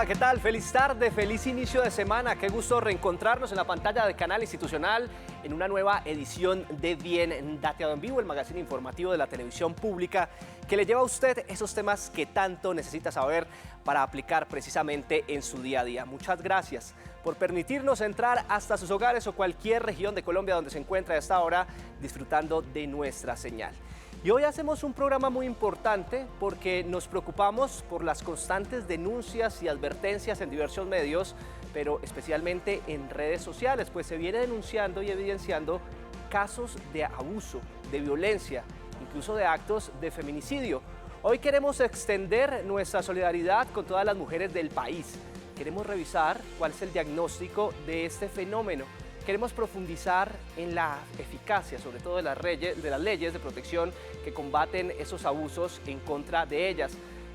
Hola, ¿qué tal? Feliz tarde, feliz inicio de semana. Qué gusto reencontrarnos en la pantalla de Canal Institucional en una nueva edición de Bien Dateado en Vivo, el magazine informativo de la televisión pública que le lleva a usted esos temas que tanto necesita saber para aplicar precisamente en su día a día. Muchas gracias por permitirnos entrar hasta sus hogares o cualquier región de Colombia donde se encuentre a esta hora disfrutando de nuestra señal. Y hoy hacemos un programa muy importante porque nos preocupamos por las constantes denuncias y advertencias en diversos medios, pero especialmente en redes sociales, pues se viene denunciando y evidenciando casos de abuso, de violencia, incluso de actos de feminicidio. Hoy queremos extender nuestra solidaridad con todas las mujeres del país. Queremos revisar cuál es el diagnóstico de este fenómeno. Queremos profundizar en la eficacia, sobre todo de las leyes de protección que combaten esos abusos en contra de ellas.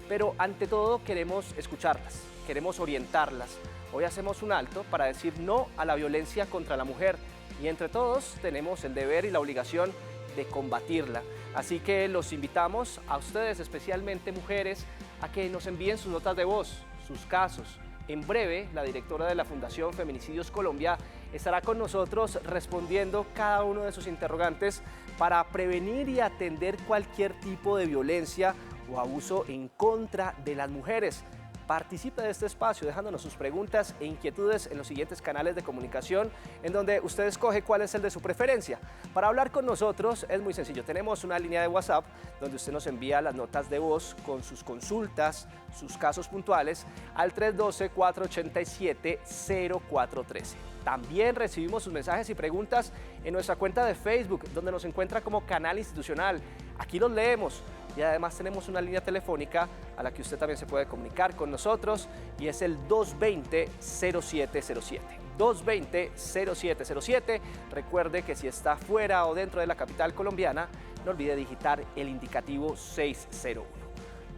Pero ante todo queremos escucharlas, queremos orientarlas. Hoy hacemos un alto para decir no a la violencia contra la mujer y entre todos tenemos el deber y la obligación de combatirla. Así que los invitamos a ustedes, especialmente mujeres, a que nos envíen sus notas de voz, sus casos. En breve, la directora de la Fundación Feminicidios Colombia estará con nosotros respondiendo cada uno de sus interrogantes para prevenir y atender cualquier tipo de violencia o abuso en contra de las mujeres. Participe de este espacio dejándonos sus preguntas e inquietudes en los siguientes canales de comunicación en donde usted escoge cuál es el de su preferencia. Para hablar con nosotros es muy sencillo, tenemos una línea de WhatsApp donde usted nos envía las notas de voz con sus consultas, sus casos puntuales al 312-487-0413. También recibimos sus mensajes y preguntas en nuestra cuenta de Facebook donde nos encuentra como Canal Institucional. Aquí los leemos. Y además tenemos una línea telefónica a la que usted también se puede comunicar con nosotros y es el 220-0707. 220-0707. Recuerde que si está fuera o dentro de la capital colombiana, no olvide digitar el indicativo 601.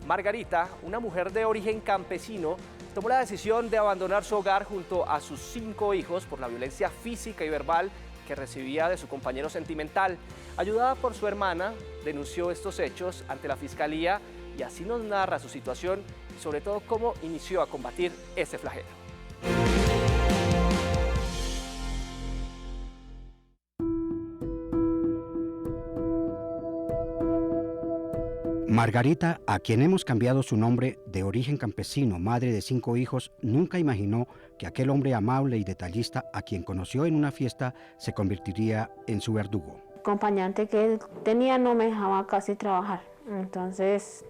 Margarita, una mujer de origen campesino, tomó la decisión de abandonar su hogar junto a sus 5 hijos por la violencia física y verbal que recibía de su compañero sentimental. Ayudada por su hermana, denunció estos hechos ante la Fiscalía y así nos narra su situación y sobre todo cómo inició a combatir este flagelo. Margarita, a quien hemos cambiado su nombre, de origen campesino, madre de 5 hijos, nunca imaginó que aquel hombre amable y detallista a quien conoció en una fiesta se convertiría en su verdugo. El acompañante que él tenía no me dejaba casi trabajar, entonces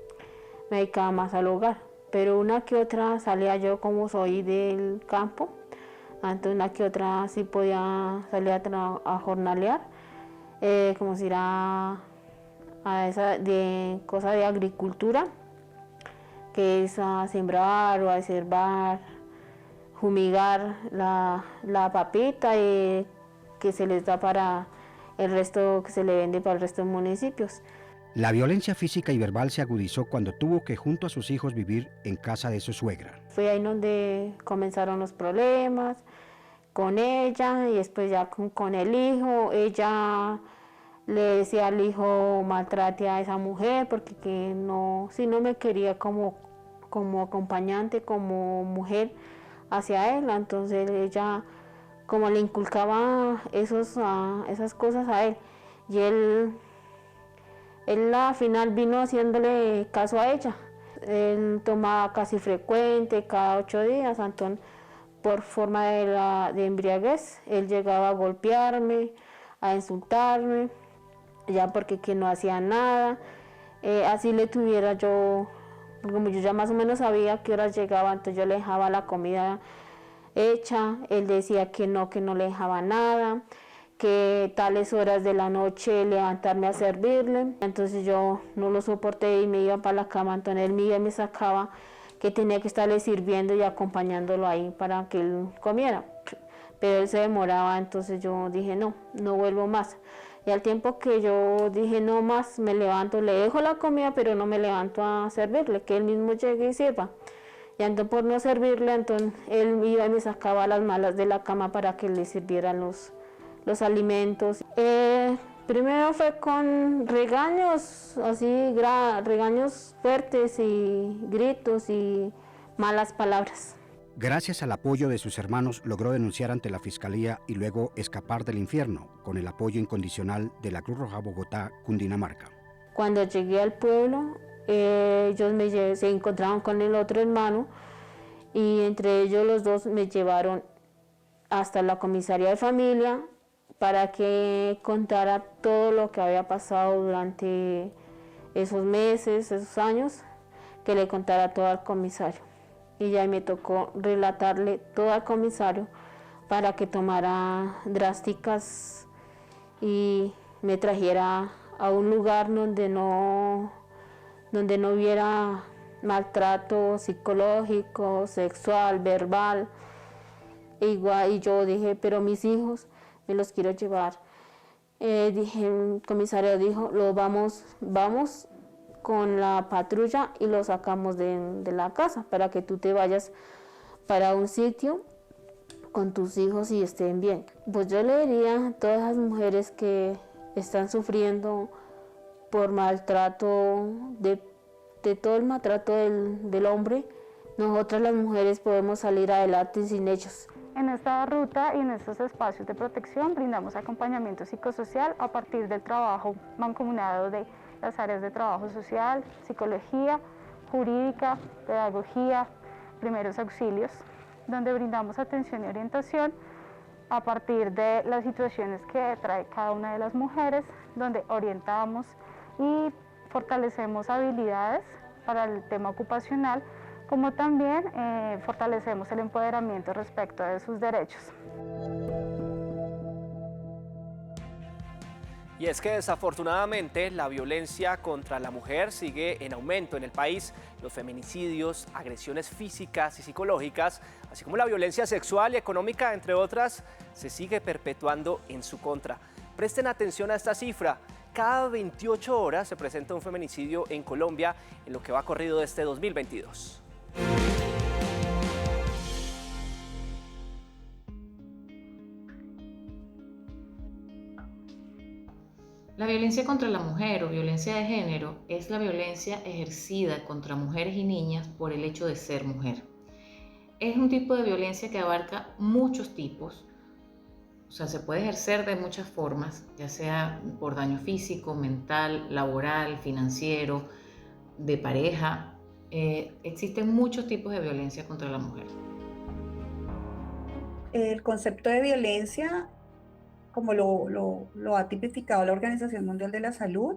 me dedicaba más al hogar. Pero una que otra salía yo, como soy del campo, entonces una que otra sí podía salir a jornalear, como si era a esa de cosa de agricultura, que es a sembrar o a desherbar, fumigar la papita que se les da para el resto, que se le vende para el resto de municipios. La violencia física y verbal se agudizó cuando tuvo que junto a sus hijos vivir en casa de su suegra. Fue ahí donde comenzaron los problemas con ella y después ya con el hijo. Ella le decía al hijo: maltrate a esa mujer porque que no, si no me quería como acompañante, como mujer hacia él. Entonces ella como le inculcaba esas cosas a él y él al final vino haciéndole caso a ella. Él tomaba casi frecuente, cada 8 días, entonces por forma de embriaguez él llegaba a golpearme, a insultarme, ya porque que no hacía nada. Así le tuviera yo, como yo ya más o menos sabía qué horas llegaba, entonces yo le dejaba la comida hecha, él decía que no le dejaba nada, que tales horas de la noche levantarme a servirle. Entonces yo no lo soporté y me iba para la cama, entonces él me sacaba que tenía que estarle sirviendo y acompañándolo ahí para que él comiera. Pero él se demoraba, entonces yo dije no vuelvo más. Y al tiempo que yo dije no más, me levanto, le dejo la comida, pero no me levanto a servirle, que él mismo llegue y sirva. Y entonces por no servirle, entonces él iba y me sacaba las malas de la cama para que le sirvieran los alimentos. Primero fue con regaños, así regaños fuertes y gritos y malas palabras. Gracias al apoyo de sus hermanos logró denunciar ante la Fiscalía y luego escapar del infierno con el apoyo incondicional de la Cruz Roja Bogotá, Cundinamarca. Cuando llegué al pueblo, se encontraron con el otro hermano y entre ellos los dos me llevaron hasta la comisaría de familia para que contara todo lo que había pasado durante esos meses, esos años, que le contara todo al comisario. Y ya me tocó relatarle todo al comisario para que tomara drásticas y me trajera a un lugar donde no hubiera maltrato psicológico, sexual, verbal. Y yo dije, pero mis hijos me los quiero llevar. El comisario dijo, vamos con la patrulla y lo sacamos de la casa para que tú te vayas para un sitio con tus hijos y estén bien. Pues yo le diría a todas las mujeres que están sufriendo por maltrato, de todo el maltrato del hombre, nosotras las mujeres podemos salir adelante sin ellos. En esta ruta y en estos espacios de protección brindamos acompañamiento psicosocial a partir del trabajo mancomunado de las áreas de trabajo social, psicología, jurídica, pedagogía, primeros auxilios, donde brindamos atención y orientación a partir de las situaciones que trae cada una de las mujeres, donde orientamos y fortalecemos habilidades para el tema ocupacional, como también fortalecemos el empoderamiento respecto de sus derechos. Y es que desafortunadamente la violencia contra la mujer sigue en aumento en el país. Los feminicidios, agresiones físicas y psicológicas, así como la violencia sexual y económica, entre otras, se sigue perpetuando en su contra. Presten atención a esta cifra. Cada 28 horas se presenta un feminicidio en Colombia en lo que va corrido de este 2022. La violencia contra la mujer o violencia de género es la violencia ejercida contra mujeres y niñas por el hecho de ser mujer. Es un tipo de violencia que abarca muchos tipos, o sea, se puede ejercer de muchas formas, ya sea por daño físico, mental, laboral, financiero, de pareja. Existen muchos tipos de violencia contra la mujer. El concepto de violencia, como lo ha tipificado la Organización Mundial de la Salud,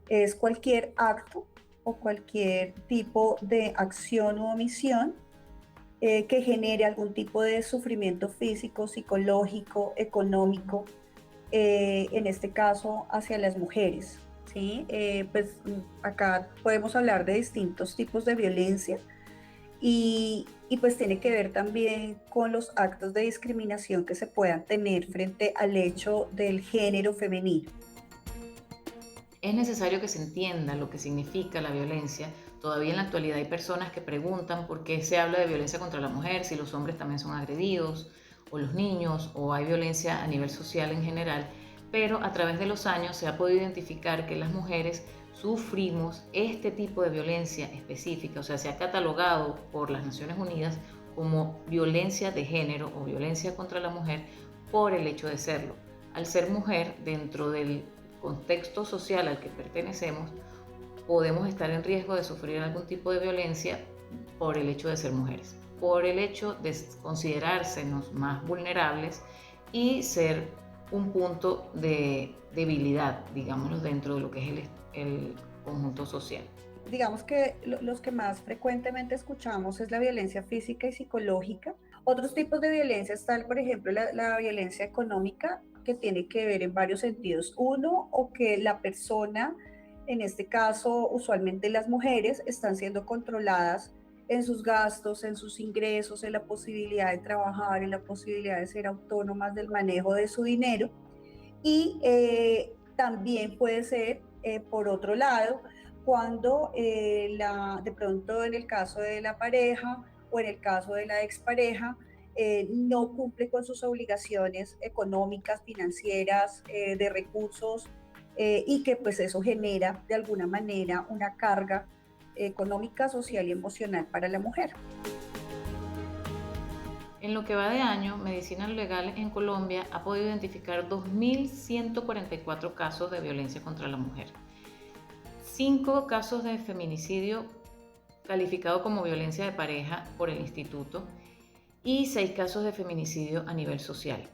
es cualquier acto o cualquier tipo de acción u omisión que genere algún tipo de sufrimiento físico, psicológico, económico, en este caso hacia las mujeres, ¿sí? Pues acá podemos hablar de distintos tipos de violencia y pues tiene que ver también con los actos de discriminación que se puedan tener frente al hecho del género femenino. Es necesario que se entienda lo que significa la violencia. Todavía en la actualidad hay personas que preguntan por qué se habla de violencia contra la mujer, si los hombres también son agredidos, o los niños, o hay violencia a nivel social en general, pero a través de los años se ha podido identificar que las mujeres sufrimos este tipo de violencia específica, o sea, se ha catalogado por las Naciones Unidas como violencia de género o violencia contra la mujer por el hecho de serlo. Al ser mujer, dentro del contexto social al que pertenecemos, podemos estar en riesgo de sufrir algún tipo de violencia por el hecho de ser mujeres, por el hecho de considerársenos más vulnerables y ser un punto de debilidad, digámoslo, dentro de lo que es el conjunto social. Digamos que los que más frecuentemente escuchamos es la violencia física y psicológica. Otros tipos de violencia están, por ejemplo, la violencia económica, que tiene que ver en varios sentidos. Uno, o que la persona, en este caso usualmente las mujeres, están siendo controladas en sus gastos, en sus ingresos, en la posibilidad de trabajar, en la posibilidad de ser autónomas del manejo de su dinero. Y también puede ser, por otro lado, cuando de pronto en el caso de la pareja o en el caso de la expareja, no cumple con sus obligaciones económicas, financieras, de recursos, y que pues eso genera de alguna manera una carga económica, social y emocional para la mujer. En lo que va de año, Medicina Legal en Colombia ha podido identificar 2.144 casos de violencia contra la mujer, 5 casos de feminicidio calificado como violencia de pareja por el instituto y 6 casos de feminicidio a nivel social.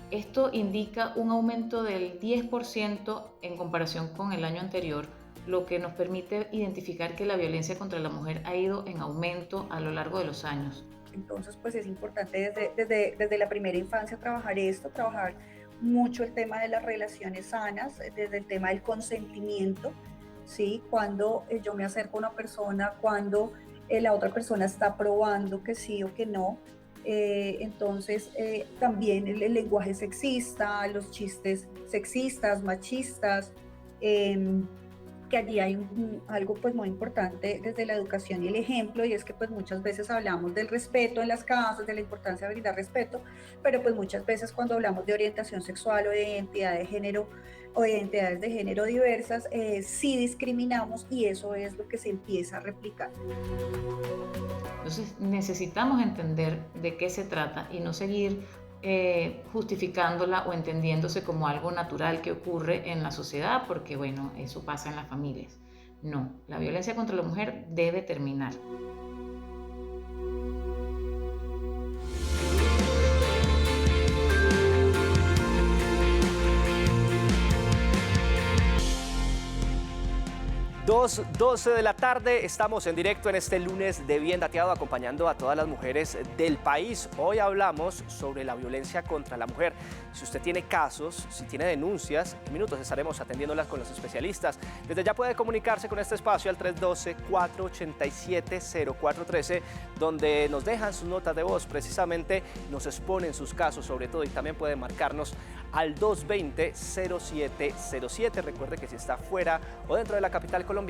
Esto indica un aumento del 10% en comparación con el año anterior, lo que nos permite identificar que la violencia contra la mujer ha ido en aumento a lo largo de los años. Entonces, pues es importante desde la primera infancia trabajar esto, trabajar mucho el tema de las relaciones sanas, desde el tema del consentimiento, ¿sí? Cuando yo me acerco a una persona, cuando la otra persona está probando que sí o que no. Entonces, también el lenguaje sexista, los chistes sexistas, machistas, que allí hay algo pues muy importante desde la educación y el ejemplo, y es que pues muchas veces hablamos del respeto en las casas, de la importancia de brindar respeto, pero pues muchas veces cuando hablamos de orientación sexual o de identidad de género o de identidades de género diversas, sí discriminamos, y eso es lo que se empieza a replicar. Entonces necesitamos entender de qué se trata y no seguir justificándola o entendiéndose como algo natural que ocurre en la sociedad, porque bueno, eso pasa en las familias. No, la violencia contra la mujer debe terminar. Dos 12 de la tarde, estamos en directo en este lunes de Bien Dateado, acompañando a todas las mujeres del país. Hoy hablamos sobre la violencia contra la mujer. Si usted tiene casos, si tiene denuncias, en minutos estaremos atendiéndolas con los especialistas. Desde ya puede comunicarse con este espacio al 312-487-0413, donde nos dejan sus notas de voz, precisamente nos exponen sus casos sobre todo, y también puede marcarnos al 220-0707. Recuerde que si está fuera o dentro de la capital colombiana,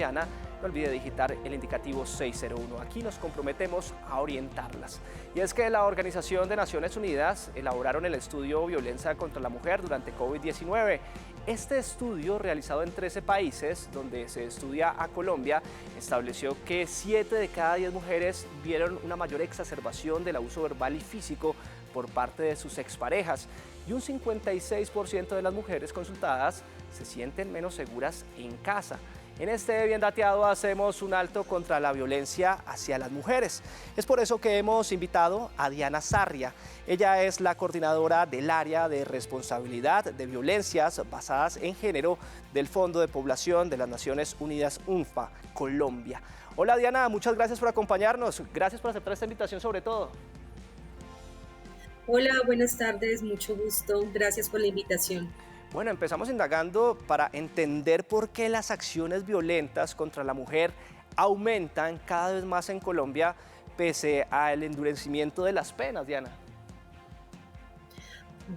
no olvide digitar el indicativo 601. Aquí nos comprometemos a orientarlas. Y es que la Organización de Naciones Unidas elaboraron el estudio Violencia contra la Mujer durante COVID-19. Este estudio, realizado en 13 países, donde se estudia a Colombia, estableció que 7 de cada 10 mujeres vieron una mayor exacerbación del abuso verbal y físico por parte de sus exparejas, y un 56% de las mujeres consultadas se sienten menos seguras en casa. En este Bien Dateado hacemos un alto contra la violencia hacia las mujeres. Es por eso que hemos invitado a Diana Sarria. Ella es la coordinadora del área de responsabilidad de violencias basadas en género del Fondo de Población de las Naciones Unidas UNFPA, Colombia. Hola Diana, muchas gracias por acompañarnos. Gracias por aceptar esta invitación sobre todo. Hola, buenas tardes, mucho gusto. Gracias por la invitación. Bueno, empezamos indagando para entender por qué las acciones violentas contra la mujer aumentan cada vez más en Colombia pese al endurecimiento de las penas, Diana.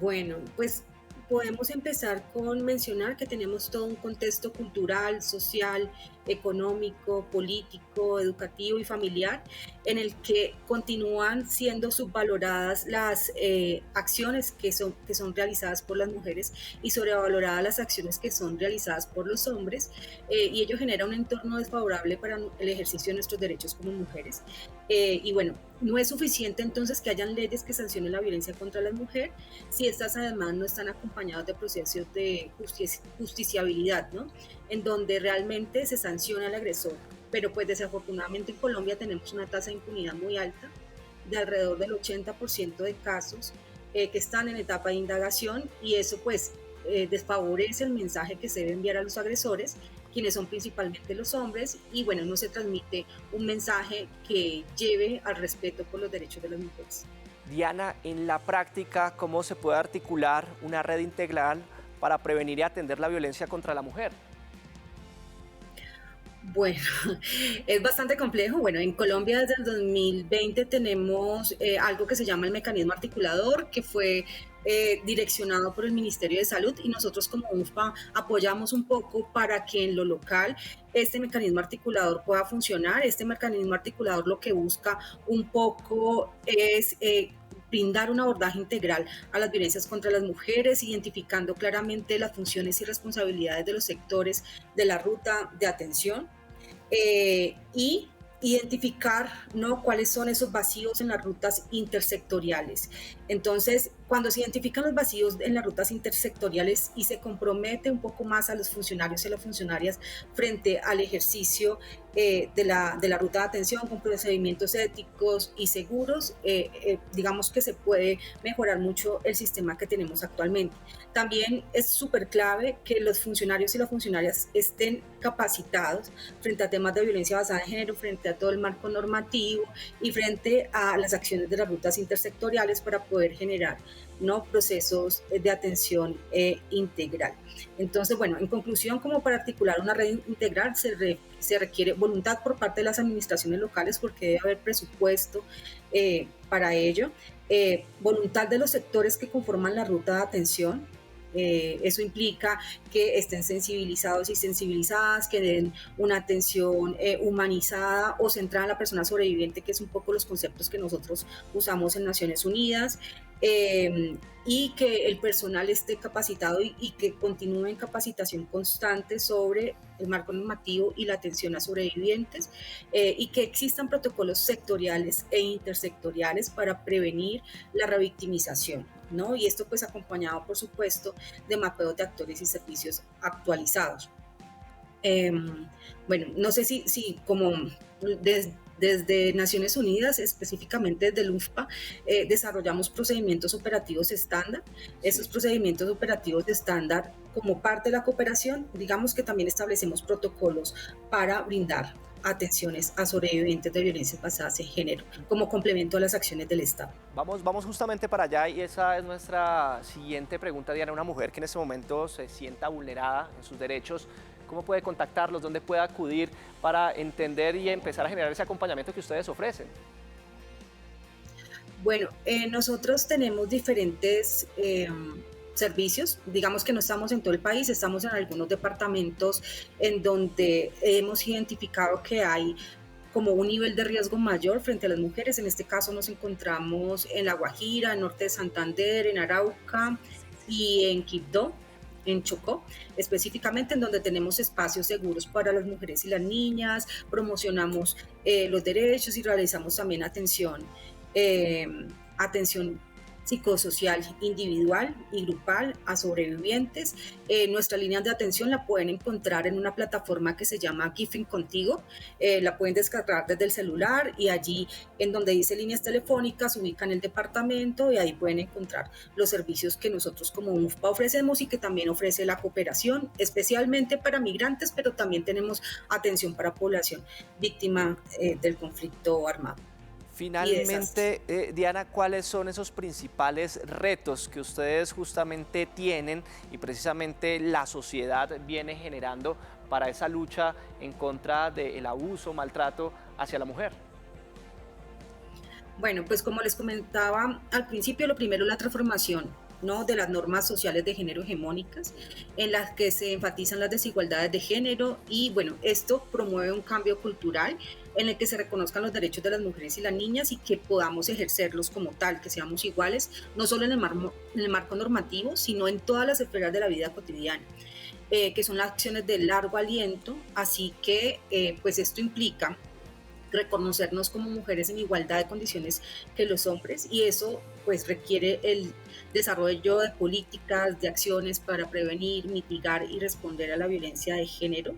Bueno, pues podemos empezar con mencionar que tenemos todo un contexto cultural, social, económico, político, educativo y familiar en el que continúan siendo subvaloradas las acciones que son realizadas por las mujeres y sobrevaloradas las acciones que son realizadas por los hombres, y ello genera un entorno desfavorable para el ejercicio de nuestros derechos como mujeres. Y bueno, no es suficiente entonces que hayan leyes que sancionen la violencia contra la mujer si estas además no están acompañadas de procesos de justiciabilidad, ¿no? En donde realmente se sanciona al agresor. Pero pues desafortunadamente en Colombia tenemos una tasa de impunidad muy alta, de alrededor del 80% de casos que están en etapa de indagación, y eso pues desfavorece el mensaje que se debe enviar a los agresores, quienes son principalmente los hombres, y bueno, no se transmite un mensaje que lleve al respeto por los derechos de las mujeres. Diana, en la práctica, ¿cómo se puede articular una red integral para prevenir y atender la violencia contra la mujer? Bueno, es bastante complejo. Bueno, en Colombia desde el 2020 tenemos algo que se llama el mecanismo articulador, que fue direccionado por el Ministerio de Salud, y nosotros como UNFPA apoyamos un poco para que en lo local este mecanismo articulador pueda funcionar. Este mecanismo articulador lo que busca un poco es brindar un abordaje integral a las violencias contra las mujeres, identificando claramente las funciones y responsabilidades de los sectores de la ruta de atención, y identificar, ¿no?, cuáles son esos vacíos en las rutas intersectoriales. Entonces, cuando se identifican los vacíos en las rutas intersectoriales y se compromete un poco más a los funcionarios y a las funcionarias frente al ejercicio de la ruta de atención con procedimientos éticos y seguros, digamos que se puede mejorar mucho el sistema que tenemos actualmente. También es súper clave que los funcionarios y las funcionarias estén capacitados frente a temas de violencia basada en género, frente a todo el marco normativo y frente a las acciones de las rutas intersectoriales para poder generar, ¿no?, procesos de atención integral. Entonces, bueno, en conclusión, como para articular una red integral se requiere voluntad por parte de las administraciones locales, porque debe haber presupuesto para ello, voluntad de los sectores que conforman la ruta de atención. Eso implica que estén sensibilizados y sensibilizadas, que den una atención humanizada o centrada en la persona sobreviviente, que es un poco los conceptos que nosotros usamos en Naciones Unidas, y que el personal esté capacitado y que continúe en capacitación constante sobre el marco normativo y la atención a sobrevivientes, y que existan protocolos sectoriales e intersectoriales para prevenir la revictimización, ¿no? Y esto pues acompañado, por supuesto, de mapeos de actores y servicios actualizados. Bueno, no sé si como desde Naciones Unidas, específicamente desde el UNFPA, desarrollamos procedimientos operativos estándar. Esos procedimientos operativos estándar, como parte de la cooperación, digamos que también establecemos protocolos para brindar atenciones a sobrevivientes de violencias basadas en género, como complemento a las acciones del Estado. Vamos justamente para allá y esa es nuestra siguiente pregunta, Diana. Una mujer que en este momento se sienta vulnerada en sus derechos, ¿cómo puede contactarlos? ¿Dónde puede acudir para entender y empezar a generar ese acompañamiento que ustedes ofrecen? Bueno, nosotros tenemos diferentes servicios, digamos que no estamos en todo el país, estamos en algunos departamentos en donde hemos identificado que hay como un nivel de riesgo mayor frente a las mujeres. En este caso nos encontramos en La Guajira, en norte de Santander, en Arauca y en Quibdó, en Chocó, específicamente, en donde tenemos espacios seguros para las mujeres y las niñas, promocionamos los derechos y realizamos también atención psicosocial individual y grupal a sobrevivientes. Nuestras líneas de atención la pueden encontrar en una plataforma que se llama Gifin Contigo. La pueden descargar desde el celular y allí, en donde dice líneas telefónicas, ubican el departamento y ahí pueden encontrar los servicios que nosotros como UNFPA ofrecemos y que también ofrece la cooperación, especialmente para migrantes, pero también tenemos atención para población víctima del conflicto armado. Finalmente, Diana, ¿cuáles son esos principales retos que ustedes justamente tienen y precisamente la sociedad viene generando para esa lucha en contra del abuso, maltrato hacia la mujer? Bueno, pues como les comentaba al principio, lo primero es la transformación, ¿no?, de las normas sociales de género hegemónicas, en las que se enfatizan las desigualdades de género y bueno, esto promueve un cambio cultural en el que se reconozcan los derechos de las mujeres y las niñas y que podamos ejercerlos como tal, que seamos iguales, no solo en el marco normativo, sino en todas las esferas de la vida cotidiana, que son las acciones de largo aliento, así que pues esto implica reconocernos como mujeres en igualdad de condiciones que los hombres y eso pues requiere el desarrollo de políticas, de acciones para prevenir, mitigar y responder a la violencia de género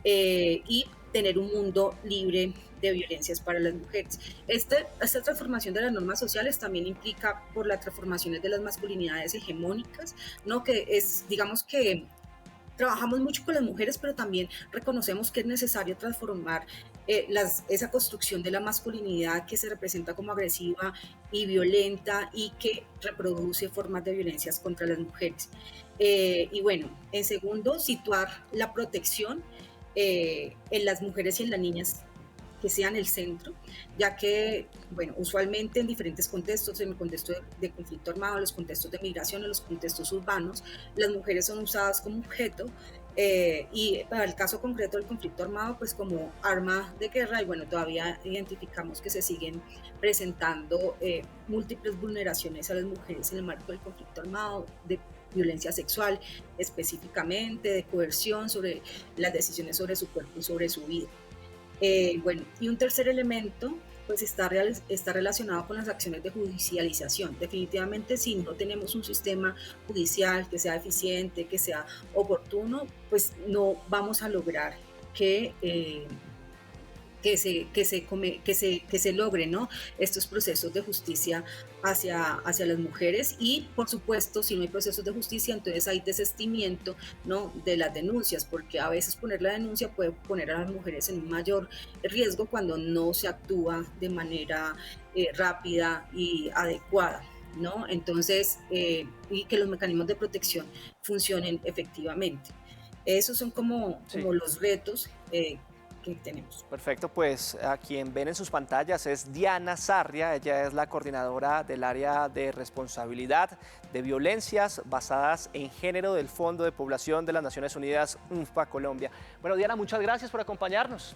y tener un mundo libre de violencias para las mujeres. Esta transformación de las normas sociales también implica por las transformaciones de las masculinidades hegemónicas, ¿no?, que es, digamos que trabajamos mucho con las mujeres, pero también reconocemos que es necesario transformar esa construcción de la masculinidad que se representa como agresiva y violenta y que reproduce formas de violencias contra las mujeres. Y bueno, en segundo, situar la protección en las mujeres y en las niñas, que sean el centro, ya que, bueno, usualmente en diferentes contextos, en el contexto de conflicto armado, en los contextos de migración, en los contextos urbanos, las mujeres son usadas como objeto y para el caso concreto del conflicto armado, pues como arma de guerra y bueno, todavía identificamos que se siguen presentando múltiples vulneraciones a las mujeres en el marco del conflicto armado, de violencia sexual específicamente, de coerción sobre las decisiones sobre su cuerpo y sobre su vida. Bueno, y un tercer elemento pues está relacionado con las acciones de judicialización. Definitivamente, si no tenemos un sistema judicial que sea eficiente, que sea oportuno, pues no vamos a lograr que se logren, ¿no?, estos procesos de justicia hacia las mujeres. Y por supuesto, si no hay procesos de justicia, entonces hay desistimiento, ¿no?, de las denuncias, porque a veces poner la denuncia puede poner a las mujeres en un mayor riesgo cuando no se actúa de manera rápida y adecuada, ¿no? Entonces, y que los mecanismos de protección funcionen efectivamente. Esos son como los retos que tenemos. Perfecto, pues a quien ven en sus pantallas es Diana Sarria. Ella es la coordinadora del área de responsabilidad de violencias basadas en género del Fondo de Población de las Naciones Unidas, UNFPA Colombia. Bueno, Diana, muchas gracias por acompañarnos.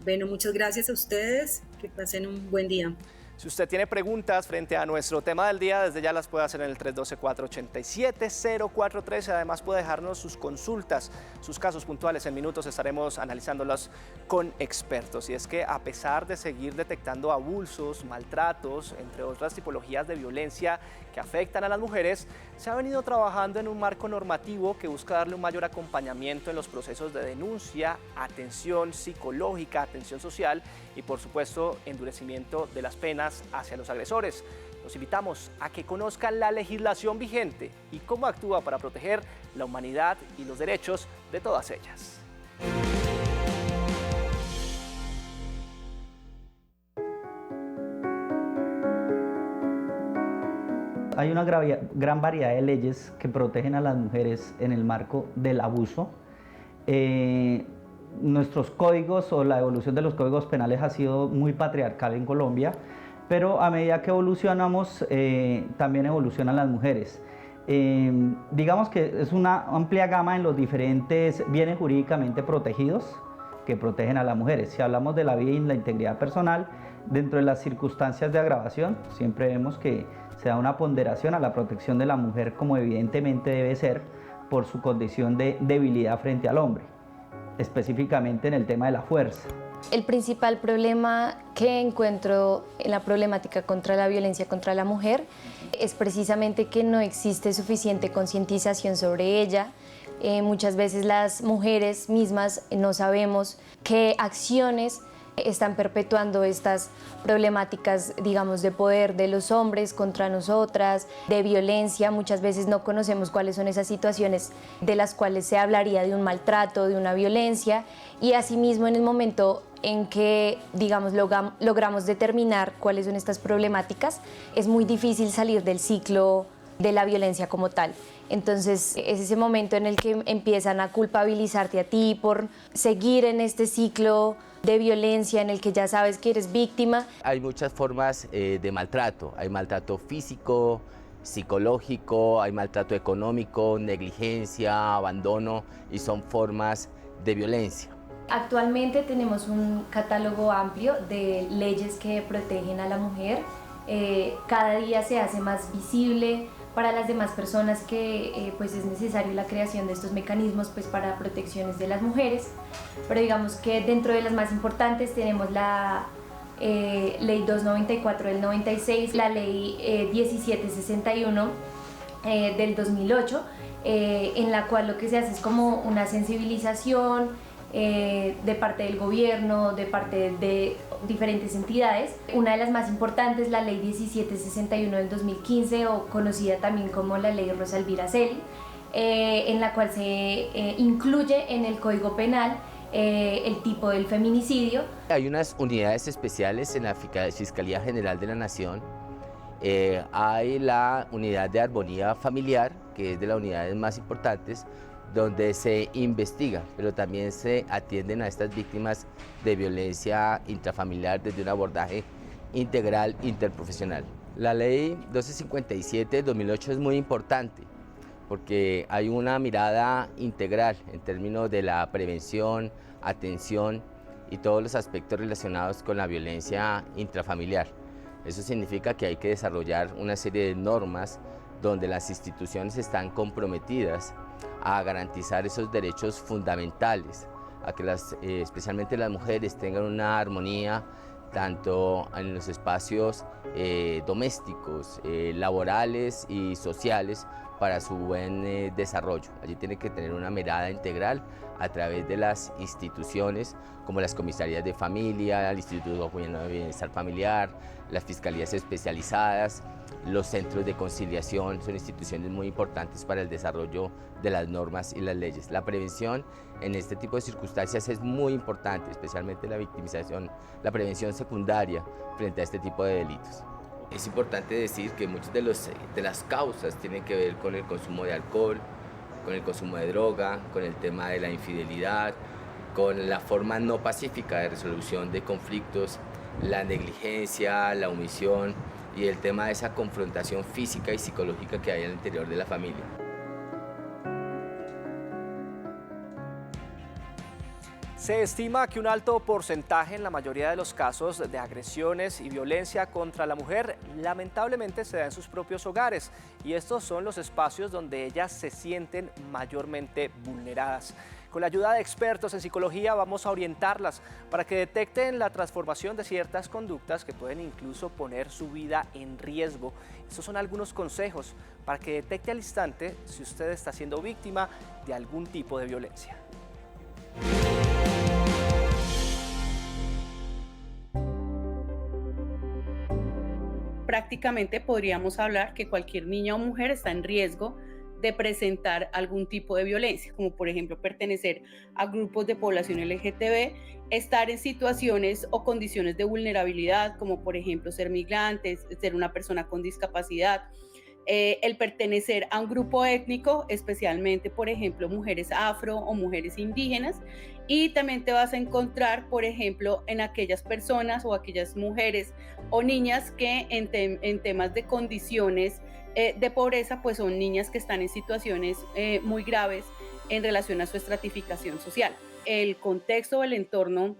Bueno, muchas gracias a ustedes, que pasen un buen día. Si usted tiene preguntas frente a nuestro tema del día, desde ya las puede hacer en el 312-487-043. Además puede dejarnos sus consultas, sus casos puntuales. En minutos estaremos analizándolos con expertos. Y es que a pesar de seguir detectando abusos, maltratos, entre otras tipologías de violencia que afectan a las mujeres, se ha venido trabajando en un marco normativo que busca darle un mayor acompañamiento en los procesos de denuncia, atención psicológica, atención social y por supuesto endurecimiento de las penas hacia los agresores. Los invitamos a que conozcan la legislación vigente y cómo actúa para proteger la humanidad y los derechos de todas ellas. Hay una gran variedad de leyes que protegen a las mujeres en el marco del abuso. Nuestros códigos o la evolución de los códigos penales ha sido muy patriarcal en Colombia, pero a medida que evolucionamos, también evolucionan las mujeres. Digamos que es una amplia gama en los diferentes bienes jurídicamente protegidos que protegen a las mujeres. Si hablamos de la vida y la integridad personal, dentro de las circunstancias de agravación, siempre vemos que se da una ponderación a la protección de la mujer, como evidentemente debe ser por su condición de debilidad frente al hombre, específicamente en el tema de la fuerza. El principal problema que encuentro en la problemática contra la violencia contra la mujer es precisamente que no existe suficiente concientización sobre ella. Muchas veces las mujeres mismas no sabemos qué acciones están perpetuando estas problemáticas, digamos, de poder de los hombres contra nosotras, de violencia. Muchas veces no conocemos cuáles son esas situaciones de las cuales se hablaría de un maltrato, de una violencia, y asimismo en el momento en que, digamos, logramos determinar cuáles son estas problemáticas, es muy difícil salir del ciclo de la violencia como tal. Entonces es ese momento en el que empiezan a culpabilizarte a ti por seguir en este ciclo de violencia en el que ya sabes que eres víctima. Hay muchas formas de maltrato. Hay maltrato físico, psicológico, hay maltrato económico, negligencia, abandono, y son formas de violencia. Actualmente tenemos un catálogo amplio de leyes que protegen a la mujer. Cada día se hace más visible para las demás personas que pues es necesario la creación de estos mecanismos pues para protecciones de las mujeres, pero digamos que dentro de las más importantes tenemos la Ley 294 del 96, la Ley 1761 del 2008, en la cual lo que se hace es como una sensibilización de parte del gobierno, de parte de diferentes entidades. Una de las más importantes, la Ley 1761 del 2015, o conocida también como la Ley Rosa Elvira Celi, en la cual se incluye en el Código Penal el tipo del feminicidio. Hay unas unidades especiales en la Fiscalía General de la Nación. Hay la unidad de armonía familiar, que es de las unidades más importantes, donde se investiga, pero también se atienden a estas víctimas de violencia intrafamiliar desde un abordaje integral interprofesional. La ley 1257 de 2008 es muy importante porque hay una mirada integral en términos de la prevención, atención y todos los aspectos relacionados con la violencia intrafamiliar. Eso significa que hay que desarrollar una serie de normas donde las instituciones están comprometidas a garantizar esos derechos fundamentales a que especialmente las mujeres tengan una armonía tanto en los espacios domésticos, laborales y sociales para su buen desarrollo. Allí tiene que tener una mirada integral a través de las instituciones como las comisarías de familia, el Instituto de Bienestar Familiar, las fiscalías especializadas, los centros de conciliación, son instituciones muy importantes para el desarrollo de las normas y las leyes. La prevención en este tipo de circunstancias es muy importante, especialmente la victimización, la prevención secundaria frente a este tipo de delitos. Es importante decir que muchas de las causas tienen que ver con el consumo de alcohol, con el consumo de droga, con el tema de la infidelidad, con la forma no pacífica de resolución de conflictos, la negligencia, la omisión y el tema de esa confrontación física y psicológica que hay al interior de la familia. Se estima que un alto porcentaje en la mayoría de los casos de agresiones y violencia contra la mujer lamentablemente se da en sus propios hogares, y estos son los espacios donde ellas se sienten mayormente vulneradas. Con la ayuda de expertos en psicología vamos a orientarlas para que detecten la transformación de ciertas conductas que pueden incluso poner su vida en riesgo. Estos son algunos consejos para que detecte al instante si usted está siendo víctima de algún tipo de violencia. Prácticamente podríamos hablar que cualquier niña o mujer está en riesgo de presentar algún tipo de violencia, como por ejemplo pertenecer a grupos de población LGTB, estar en situaciones o condiciones de vulnerabilidad, como por ejemplo ser migrantes, ser una persona con discapacidad, el pertenecer a un grupo étnico, especialmente por ejemplo mujeres afro o mujeres indígenas, y también te vas a encontrar por ejemplo en aquellas personas o aquellas mujeres o niñas que en temas de condiciones de pobreza, pues son niñas que están en situaciones muy graves en relación a su estratificación social. El contexto o el entorno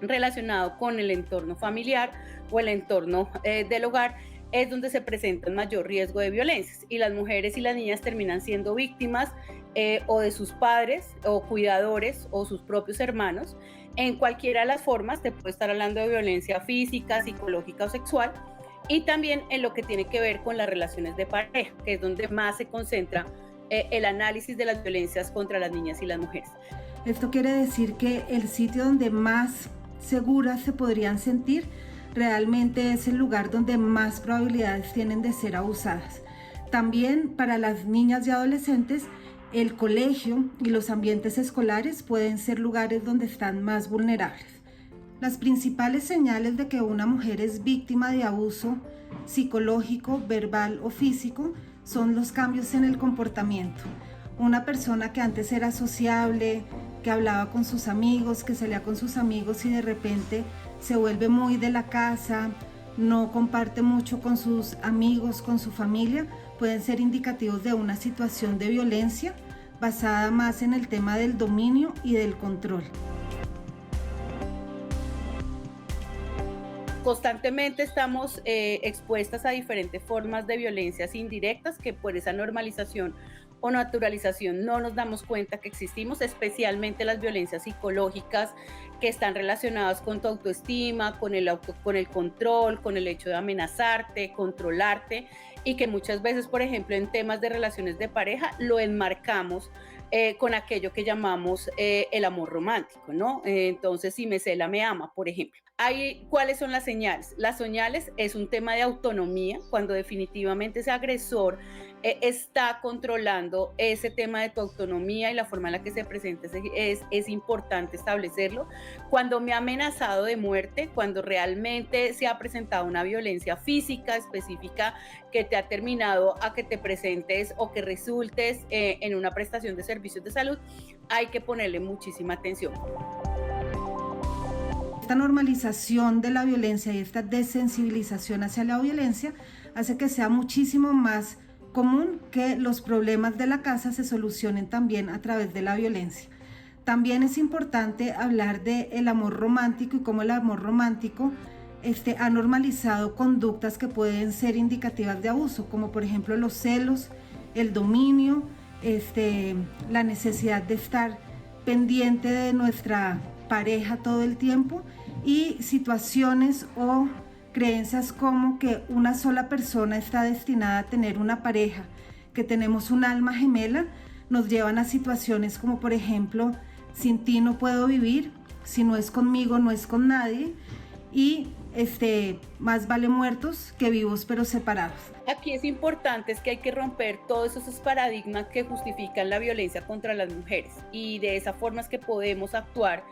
relacionado con el entorno familiar o el entorno del hogar es donde se presenta el mayor riesgo de violencias, y las mujeres y las niñas terminan siendo víctimas o de sus padres o cuidadores o sus propios hermanos. En cualquiera de las formas te puede estar hablando de violencia física, psicológica o sexual, y también en lo que tiene que ver con las relaciones de pareja, que es donde más se concentra el análisis de las violencias contra las niñas y las mujeres. Esto quiere decir que el sitio donde más seguras se podrían sentir realmente es el lugar donde más probabilidades tienen de ser abusadas. También para las niñas y adolescentes, el colegio y los ambientes escolares pueden ser lugares donde están más vulnerables. Las principales señales de que una mujer es víctima de abuso psicológico, verbal o físico son los cambios en el comportamiento. Una persona que antes era sociable, que hablaba con sus amigos, que salía con sus amigos y de repente se vuelve muy de la casa, no comparte mucho con sus amigos, con su familia, pueden ser indicativos de una situación de violencia basada más en el tema del dominio y del control. Constantemente estamos expuestas a diferentes formas de violencias indirectas que por esa normalización o naturalización no nos damos cuenta que existimos, especialmente las violencias psicológicas que están relacionadas con tu autoestima, con el control, con el hecho de amenazarte, controlarte, y que muchas veces, por ejemplo, en temas de relaciones de pareja, lo enmarcamos con aquello que llamamos el amor romántico, ¿no? Entonces, si me cela, me ama, por ejemplo. ¿Cuáles son las señales? Las señales es un tema de autonomía, cuando definitivamente ese agresor está controlando ese tema de tu autonomía y la forma en la que se presenta es importante establecerlo. Cuando me ha amenazado de muerte, cuando realmente se ha presentado una violencia física específica que te ha terminado a que te presentes o que resultes en una prestación de servicios de salud, hay que ponerle muchísima atención. Esta normalización de la violencia y esta desensibilización hacia la violencia hace que sea muchísimo más común que los problemas de la casa se solucionen también a través de la violencia. También es importante hablar del amor romántico y cómo el amor romántico ha normalizado conductas que pueden ser indicativas de abuso, como por ejemplo los celos, el dominio, la necesidad de estar pendiente de nuestra pareja todo el tiempo, y situaciones o creencias como que una sola persona está destinada a tener una pareja, que tenemos un alma gemela, nos llevan a situaciones como, por ejemplo, sin ti no puedo vivir, si no es conmigo no es con nadie, y más vale muertos que vivos pero separados. Aquí es importante que hay que romper todos esos paradigmas que justifican la violencia contra las mujeres, y de esa forma es que podemos actuar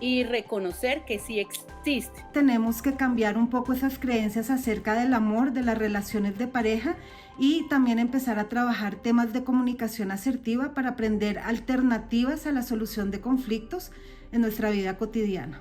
y reconocer que sí existe. Tenemos que cambiar un poco esas creencias acerca del amor, de las relaciones de pareja, y también empezar a trabajar temas de comunicación asertiva para aprender alternativas a la solución de conflictos en nuestra vida cotidiana.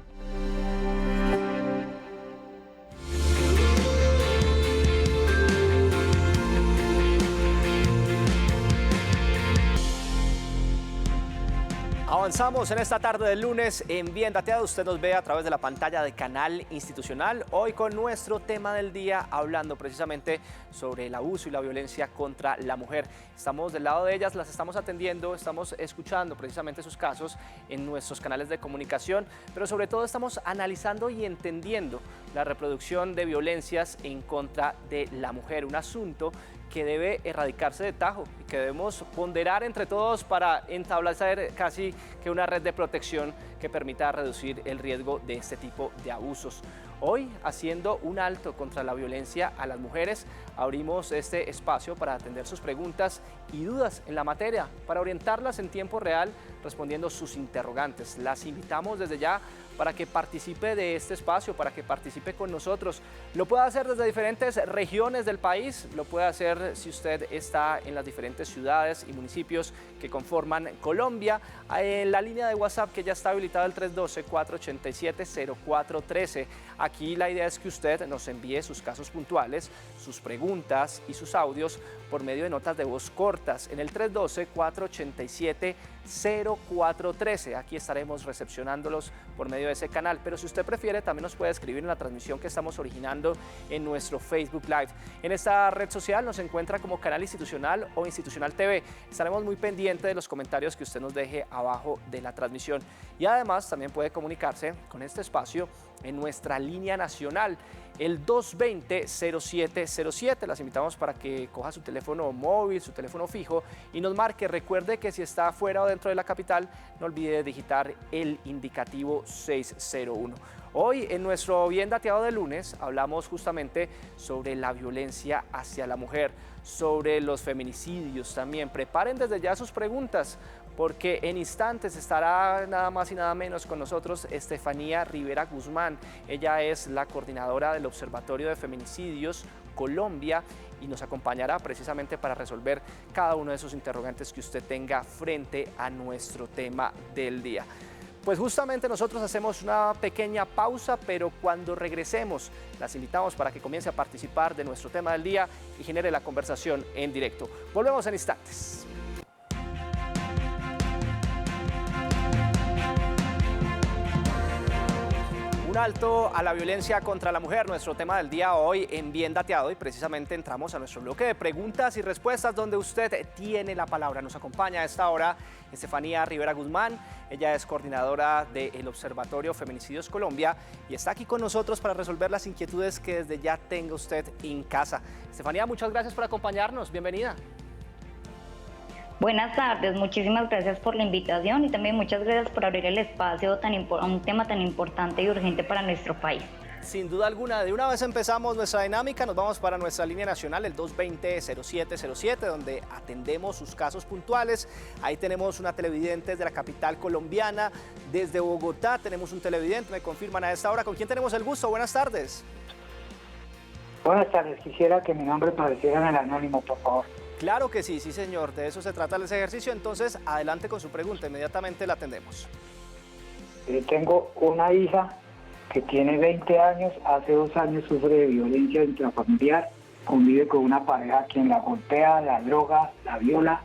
Avanzamos en esta tarde del lunes en Bien Dateado. Usted nos ve a través de la pantalla de Canal Institucional. Hoy con nuestro tema del día, hablando precisamente sobre el abuso y la violencia contra la mujer. Estamos del lado de ellas, las estamos atendiendo, estamos escuchando precisamente sus casos en nuestros canales de comunicación, pero sobre todo estamos analizando y entendiendo la reproducción de violencias en contra de la mujer, un asunto que debe erradicarse de tajo y que debemos ponderar entre todos para establecer casi que una red de protección que permita reducir el riesgo de este tipo de abusos. Hoy, haciendo un alto contra la violencia a las mujeres, abrimos este espacio para atender sus preguntas y dudas en la materia, para orientarlas en tiempo real respondiendo sus interrogantes. Las invitamos desde ya para que participe de este espacio, para que participe con nosotros. Lo puede hacer desde diferentes regiones del país, lo puede hacer si usted está en las diferentes ciudades y municipios que conforman Colombia, en la línea de WhatsApp que ya está habilitada, el 312-487-0413. Aquí la idea es que usted nos envíe sus casos puntuales, sus preguntas y sus audios por medio de notas de voz cortas en el 312-487-0413. Aquí estaremos recepcionándolos por medio de ese canal, pero si usted prefiere también nos puede escribir en la transmisión que estamos originando en nuestro Facebook Live. En esta red social nos encuentra como Canal Institucional o Institucional TV. Estaremos muy pendientes de los comentarios que usted nos deje abajo de la transmisión, y además también puede comunicarse con este espacio en nuestra línea nacional, el 220-0707. Las invitamos para que coja su teléfono móvil, su teléfono fijo y nos marque. Recuerde que si está fuera o dentro de la capital, no olvide digitar el indicativo 601. Hoy en nuestro Bien Dateado de lunes hablamos justamente sobre la violencia hacia la mujer, sobre los feminicidios también. Preparen desde ya sus preguntas, porque en instantes estará nada más y nada menos con nosotros Estefanía Rivera Guzmán. Ella es la coordinadora del Observatorio de Feminicidios Colombia y nos acompañará precisamente para resolver cada uno de esos interrogantes que usted tenga frente a nuestro tema del día. Pues justamente nosotros hacemos una pequeña pausa, pero cuando regresemos las invitamos para que comience a participar de nuestro tema del día y genere la conversación en directo. Volvemos en instantes. Un alto a la violencia contra la mujer, nuestro tema del día hoy en Bien Dateado, y precisamente entramos a nuestro bloque de preguntas y respuestas donde usted tiene la palabra. Nos acompaña a esta hora Estefanía Rivera Guzmán. Ella es coordinadora del Observatorio Feminicidios Colombia y está aquí con nosotros para resolver las inquietudes que desde ya tenga usted en casa. Estefanía, muchas gracias por acompañarnos. Bienvenida. Buenas tardes, muchísimas gracias por la invitación y también muchas gracias por abrir el espacio a un tema tan importante y urgente para nuestro país. Sin duda alguna, de una vez empezamos nuestra dinámica, nos vamos para nuestra línea nacional, el 220-0707, donde atendemos sus casos puntuales. Ahí tenemos una televidente de la capital colombiana, desde Bogotá tenemos un televidente, me confirman a esta hora. ¿Con quién tenemos el gusto? Buenas tardes. Buenas tardes, quisiera que mi nombre apareciera en el anónimo, por favor. Claro que sí, sí señor, de eso se trata ese ejercicio, entonces adelante con su pregunta, inmediatamente la atendemos. Tengo una hija que tiene 20 años, hace 2 años sufre de violencia intrafamiliar, convive con una pareja quien la golpea, la droga, la viola,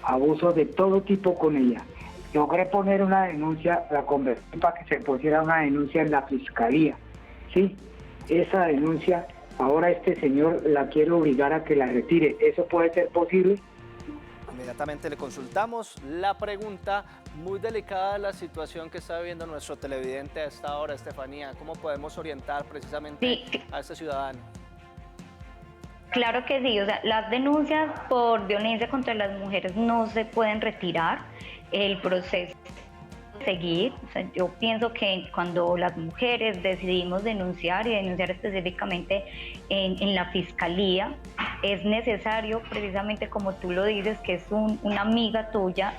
abuso de todo tipo con ella. Logré poner una denuncia, la convertí para que se pusiera una denuncia en la fiscalía. Sí, esa denuncia, ahora este señor la quiere obligar a que la retire. ¿Eso puede ser posible? inmediatamente le consultamos la pregunta. Muy delicada la situación que está viviendo nuestro televidente a esta hora, Estefanía. ¿Cómo podemos orientar precisamente a este ciudadano? Claro que sí, o sea, las denuncias por violencia contra las mujeres no se pueden retirar, el proceso seguir. O sea, yo pienso que cuando las mujeres decidimos denunciar y denunciar específicamente en la fiscalía, es necesario, precisamente como tú lo dices, que es una amiga tuya,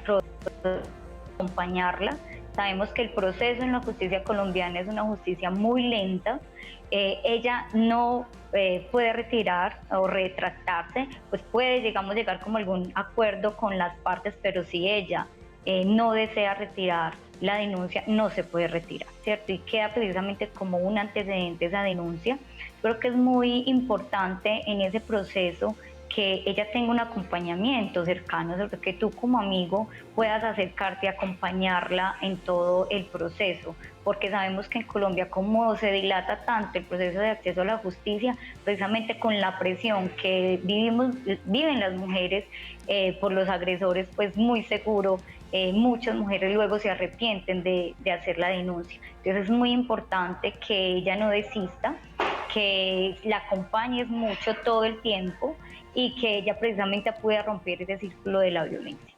acompañarla. Sabemos que el proceso en la justicia colombiana es una justicia muy lenta. Ella no puede retirar o retractarse, pues puede, digamos, llegar como algún acuerdo con las partes, pero si ella no desea retirar la denuncia, no se puede retirar, ¿cierto? Y queda precisamente como un antecedente esa denuncia. Creo que es muy importante en ese proceso que ella tenga un acompañamiento cercano, sobre que tú como amigo puedas acercarte y acompañarla en todo el proceso, porque sabemos que en Colombia, como se dilata tanto el proceso de acceso a la justicia, precisamente con la presión que viven las mujeres por los agresores, pues muy seguro muchas mujeres luego se arrepienten de hacer la denuncia. Entonces es muy importante que ella no desista, que la acompañes mucho todo el tiempo y que ella precisamente pueda romper ese círculo de la violencia.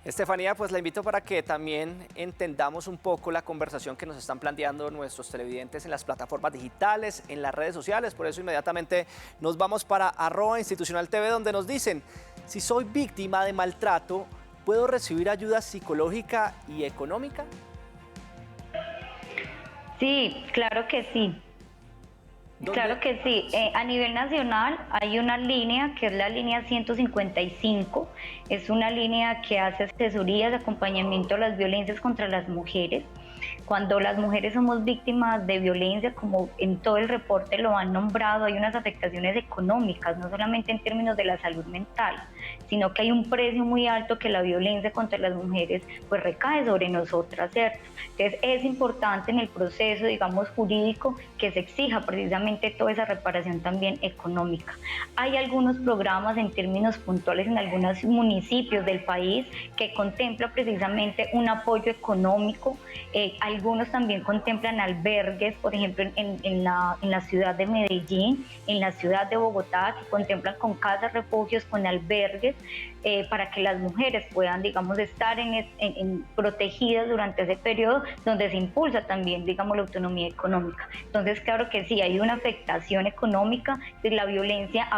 Estefanía, pues la invito para que también entendamos un poco la conversación que nos están planteando nuestros televidentes en las plataformas digitales, en las redes sociales. Por eso inmediatamente nos vamos para @institucionaltv, donde nos dicen: si soy víctima de maltrato, ¿puedo recibir ayuda psicológica y económica? Sí, claro que sí. Claro que sí. A nivel nacional hay una línea que es la línea 155. Es una línea que hace asesorías de acompañamiento a las violencias contra las mujeres. Cuando las mujeres somos víctimas de violencia, como en todo el reporte lo han nombrado, hay unas afectaciones económicas, no solamente en términos de la salud mental, sino que hay un precio muy alto que la violencia contra las mujeres pues recae sobre nosotras, ¿cierto? Entonces es importante en el proceso, digamos, jurídico, que se exija precisamente toda esa reparación también económica. Hay algunos programas en términos puntuales en algunos municipios del país que contemplan precisamente un apoyo económico. Algunos también contemplan albergues, por ejemplo, en la ciudad de Medellín, en la ciudad de Bogotá, que contemplan con casas refugios, con albergues, para que las mujeres puedan, digamos, estar protegidas durante ese periodo, donde se impulsa también, digamos, la autonomía económica. Entonces, claro que sí, hay una afectación económica, la violencia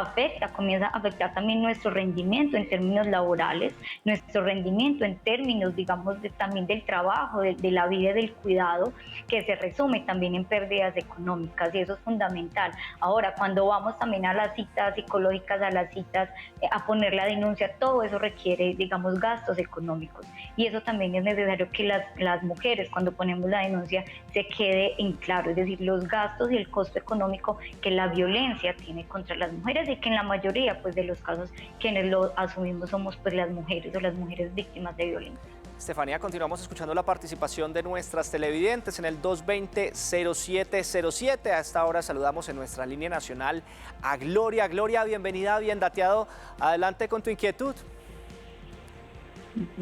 comienza a afectar también nuestro rendimiento en términos laborales, nuestro rendimiento en términos, digamos, también del trabajo, de la vida y del cuidado, que se resume también en pérdidas económicas, y eso es fundamental. Ahora, cuando vamos también a las citas psicológicas, a las citas a poner la denuncia, todo eso requiere, digamos, gastos económicos, y eso también es necesario que las mujeres, cuando ponemos la denuncia, se quede en claro, es decir, los gastos y el costo económico que la violencia tiene contra las mujeres, y que en la mayoría pues de los casos quienes lo asumimos somos pues las mujeres o las mujeres víctimas de violencia. Estefanía, continuamos escuchando la participación de nuestras televidentes en el 220-0707. A esta hora saludamos en nuestra línea nacional a Gloria. Gloria, bienvenida a Bien Dateado. Adelante con tu inquietud.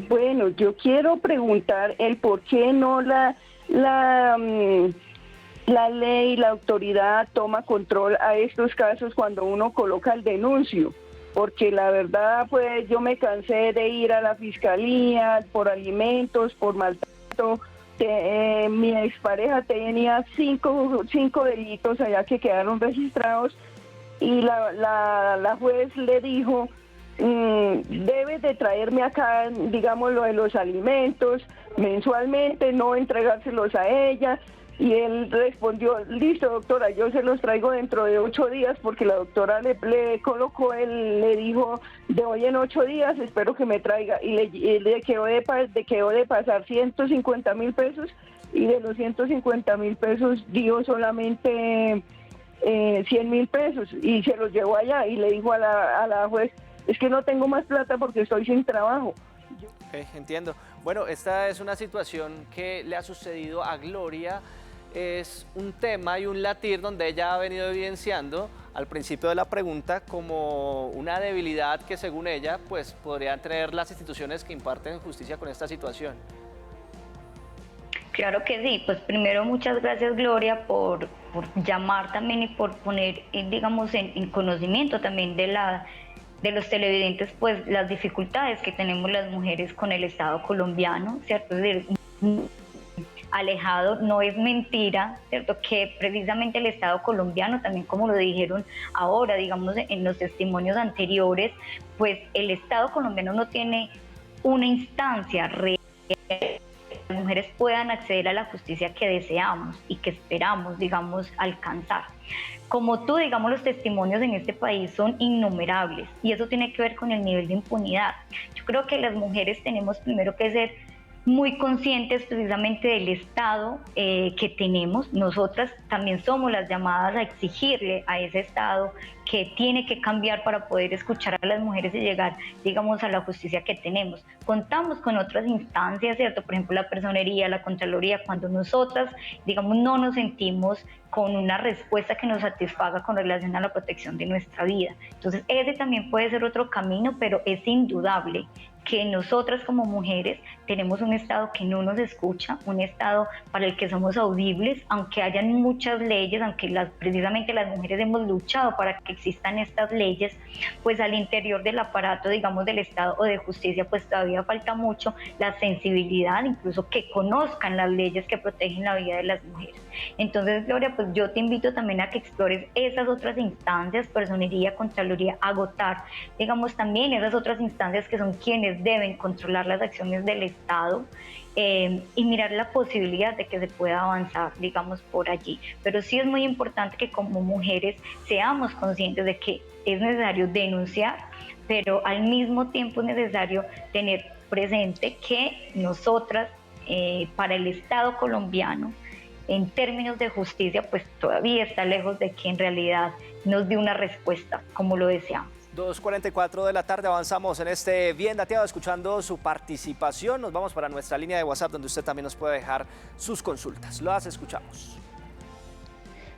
Bueno, yo quiero preguntar el por qué no la ley, la autoridad toma control a estos casos cuando uno coloca el denuncio. Porque la verdad, pues yo me cansé de ir a la fiscalía por alimentos, por maltrato. Mi expareja tenía cinco delitos allá que quedaron registrados, y la juez le dijo: debes de traerme acá, digamos, lo de los alimentos mensualmente, no entregárselos a ella. Y él respondió: listo, doctora, yo se los traigo dentro de 8 días, porque la doctora le colocó, le dijo: de hoy en 8 días espero que me traiga. Y le quedó de pasar 150.000 pesos, y de los 150.000 pesos dio solamente 100.000 pesos, y se los llevó allá, y le dijo a la juez: es que no tengo más plata porque estoy sin trabajo. Entiendo. Bueno, esta es una situación que le ha sucedido a Gloria. es un tema y un latir donde ella ha venido evidenciando al principio de la pregunta como una debilidad que según ella pues podrían tener las instituciones que imparten justicia con esta situación. Claro que sí, pues primero muchas gracias Gloria por llamar también y por poner, digamos, en conocimiento también de los televidentes, pues las dificultades que tenemos las mujeres con el Estado colombiano, ¿cierto? Es decir, alejado, no es mentira, ¿cierto? Que precisamente el Estado colombiano, también como lo dijeron ahora, digamos, en los testimonios anteriores, pues el Estado colombiano no tiene una instancia real que las mujeres puedan acceder a la justicia que deseamos y que esperamos, digamos, alcanzar. Como tú, digamos, los testimonios en este país son innumerables y eso tiene que ver con el nivel de impunidad. Yo creo que las mujeres tenemos primero que ser muy conscientes precisamente del Estado que tenemos. Nosotras también somos las llamadas a exigirle a ese Estado que tiene que cambiar para poder escuchar a las mujeres y llegar, digamos, a la justicia que tenemos. Contamos con otras instancias, ¿cierto? Por ejemplo, la personería, la contraloría, cuando nosotras, digamos, no nos sentimos con una respuesta que nos satisfaga con relación a la protección de nuestra vida. Entonces, ese también puede ser otro camino, pero es indudable que nosotras como mujeres tenemos un Estado que no nos escucha, un Estado para el que somos audibles, aunque hayan muchas leyes, aunque precisamente las mujeres hemos luchado para que existan estas leyes, pues al interior del aparato, digamos, del Estado o de justicia, pues todavía falta mucho la sensibilidad, incluso que conozcan las leyes que protegen la vida de las mujeres. Entonces, Gloria, pues yo te invito también a que explores esas otras instancias, personería, contraloría, agotar, digamos, también esas otras instancias que son quienes deben controlar las acciones del Estado y mirar la posibilidad de que se pueda avanzar, digamos, por allí. Pero sí es muy importante que como mujeres seamos conscientes de que es necesario denunciar, pero al mismo tiempo es necesario tener presente que nosotras, para el Estado colombiano, en términos de justicia, pues todavía está lejos de que en realidad nos dé una respuesta como lo deseamos. 2:44 de la tarde, avanzamos en este Bien Dateado, escuchando su participación. Nos vamos para nuestra línea de WhatsApp, donde usted también nos puede dejar sus consultas. Las escuchamos.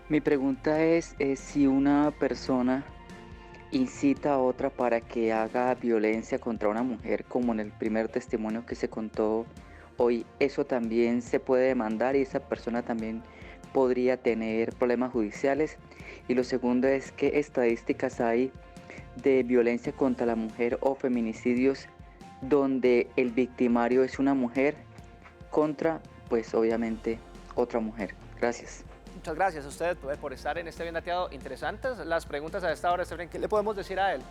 Mi pregunta es si una persona incita a otra para que haga violencia contra una mujer, como en el primer testimonio que se contó hoy, ¿eso también se puede demandar y esa persona también podría tener problemas judiciales? Y lo segundo es, ¿qué estadísticas hay de violencia contra la mujer o feminicidios donde el victimario es una mujer contra, pues obviamente, otra mujer? Gracias. Muchas gracias a usted por estar en este Bien Dateado. Interesantes las preguntas a esta hora, Estefren. ¿Qué le podemos decir a él?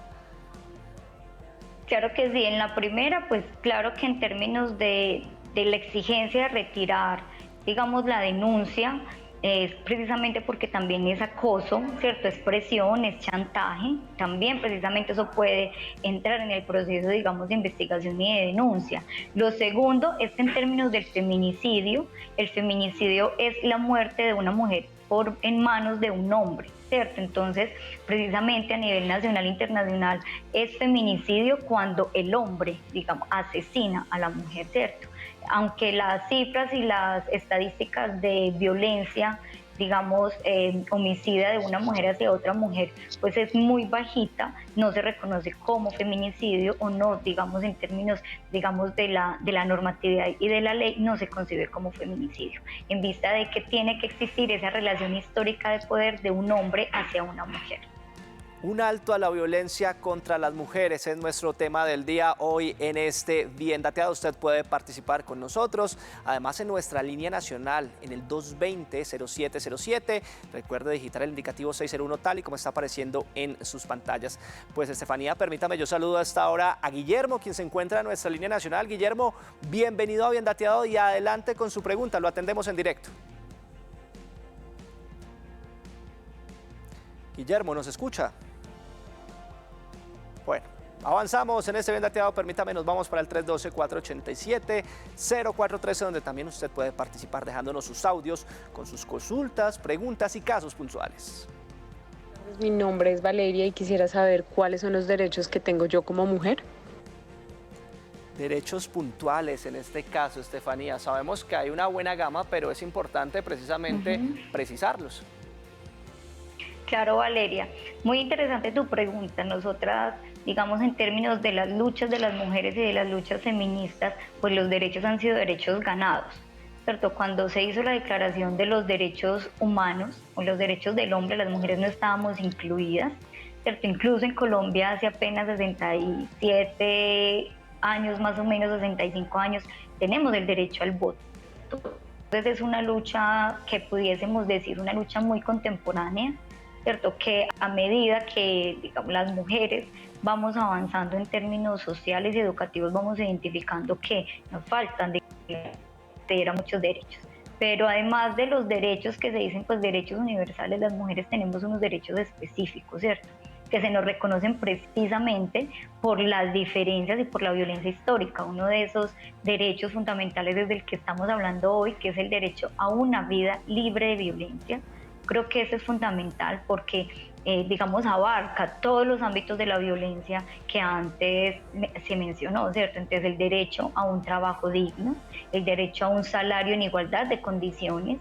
Claro que sí. En la primera, pues claro que en términos de la exigencia de retirar, digamos, la denuncia, es precisamente porque también es acoso, ¿cierto? Es presión, es chantaje, también precisamente eso puede entrar en el proceso, digamos, de investigación y de denuncia. Lo segundo es que en términos del feminicidio, el feminicidio es la muerte de una mujer en manos de un hombre, ¿cierto? Entonces, precisamente a nivel nacional e internacional es feminicidio cuando el hombre, digamos, asesina a la mujer, ¿cierto? Aunque las cifras y las estadísticas de violencia, digamos, homicida de una mujer hacia otra mujer, pues es muy bajita, no se reconoce como feminicidio o no, digamos, en términos, digamos, de la normatividad y de la ley, no se concibe como feminicidio, en vista de que tiene que existir esa relación histórica de poder de un hombre hacia una mujer. Un alto a la violencia contra las mujeres es nuestro tema del día hoy en este Bien Dateado. Usted puede participar con nosotros, además en nuestra línea nacional en el 220-0707. Recuerde digitar el indicativo 601 tal y como está apareciendo en sus pantallas. Pues Estefanía, permítame, yo saludo a esta hora a Guillermo, quien se encuentra en nuestra línea nacional. Guillermo, bienvenido a Bien Dateado y adelante con su pregunta, lo atendemos en directo. Guillermo, ¿nos escucha? Bueno, avanzamos en este Bien Dateado. Permítame, nos vamos para el 312-487-0413, donde también usted puede participar dejándonos sus audios con sus consultas, preguntas y casos puntuales. Mi nombre es Valeria y quisiera saber cuáles son los derechos que tengo yo como mujer. derechos puntuales en este caso, Estefanía. Sabemos que hay una buena gama, pero es importante precisamente precisarlos. Claro, Valeria. Muy interesante tu pregunta. Nosotras, digamos, en términos de las luchas de las mujeres y de las luchas feministas, pues los derechos han sido derechos ganados, ¿cierto? Cuando se hizo la Declaración de los Derechos Humanos o los derechos del hombre, las mujeres no estábamos incluidas, ¿cierto? Incluso en Colombia hace apenas 67 años, más o menos 65 años, tenemos el derecho al voto. Entonces es una lucha que pudiésemos decir, una lucha muy contemporánea, ¿cierto? Que a medida que, digamos, las mujeres vamos avanzando en términos sociales y educativos, vamos identificando que nos faltan de acceder a muchos derechos. Pero además de los derechos que se dicen, pues derechos universales, las mujeres tenemos unos derechos específicos, ¿cierto? Que se nos reconocen precisamente por las diferencias y por la violencia histórica. Uno de esos derechos fundamentales desde el que estamos hablando hoy, que es el derecho a una vida libre de violencia. Creo que ese es fundamental porque, digamos, abarca todos los ámbitos de la violencia que antes se mencionó, ¿cierto? Entonces, el derecho a un trabajo digno, el derecho a un salario en igualdad de condiciones,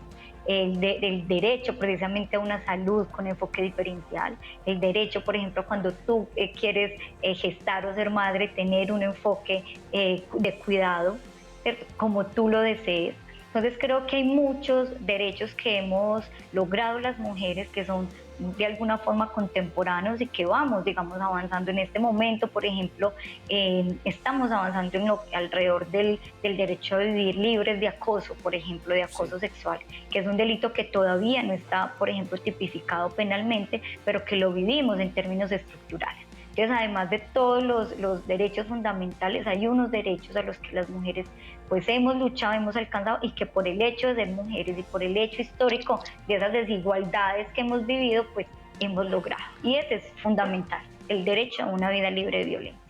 el derecho precisamente a una salud con enfoque diferencial, el derecho, por ejemplo, cuando tú quieres gestar o ser madre, tener un enfoque de cuidado, ¿cierto? Como tú lo desees. Entonces creo que hay muchos derechos que hemos logrado las mujeres que son de alguna forma contemporáneos y que vamos, digamos, avanzando en este momento. Por ejemplo, estamos avanzando en alrededor del derecho a vivir libres de acoso, por ejemplo, de acoso sexual, que es un delito que todavía no está, por ejemplo, tipificado penalmente, pero que lo vivimos en términos estructurales. Entonces, además de todos los derechos fundamentales, hay unos derechos a los que las mujeres pues hemos luchado, hemos alcanzado y que por el hecho de ser mujeres y por el hecho histórico de esas desigualdades que hemos vivido, pues hemos logrado. Y ese es fundamental, el derecho a una vida libre de violencia.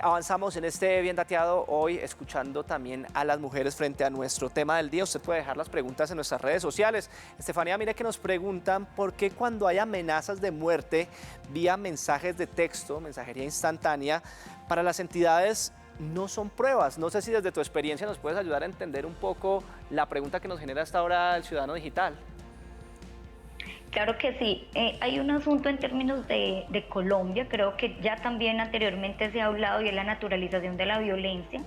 Avanzamos en este Bien Dateado hoy escuchando también a las mujeres frente a nuestro tema del día. Usted puede dejar las preguntas en nuestras redes sociales. Estefanía, mire que nos preguntan por qué cuando hay amenazas de muerte vía mensajes de texto, mensajería instantánea, para las entidades no son pruebas. No sé si desde tu experiencia nos puedes ayudar a entender un poco la pregunta que nos genera hasta ahora el ciudadano digital. Claro que sí. Hay un asunto en términos de Colombia, creo que ya también anteriormente se ha hablado, y es la naturalización de la violencia.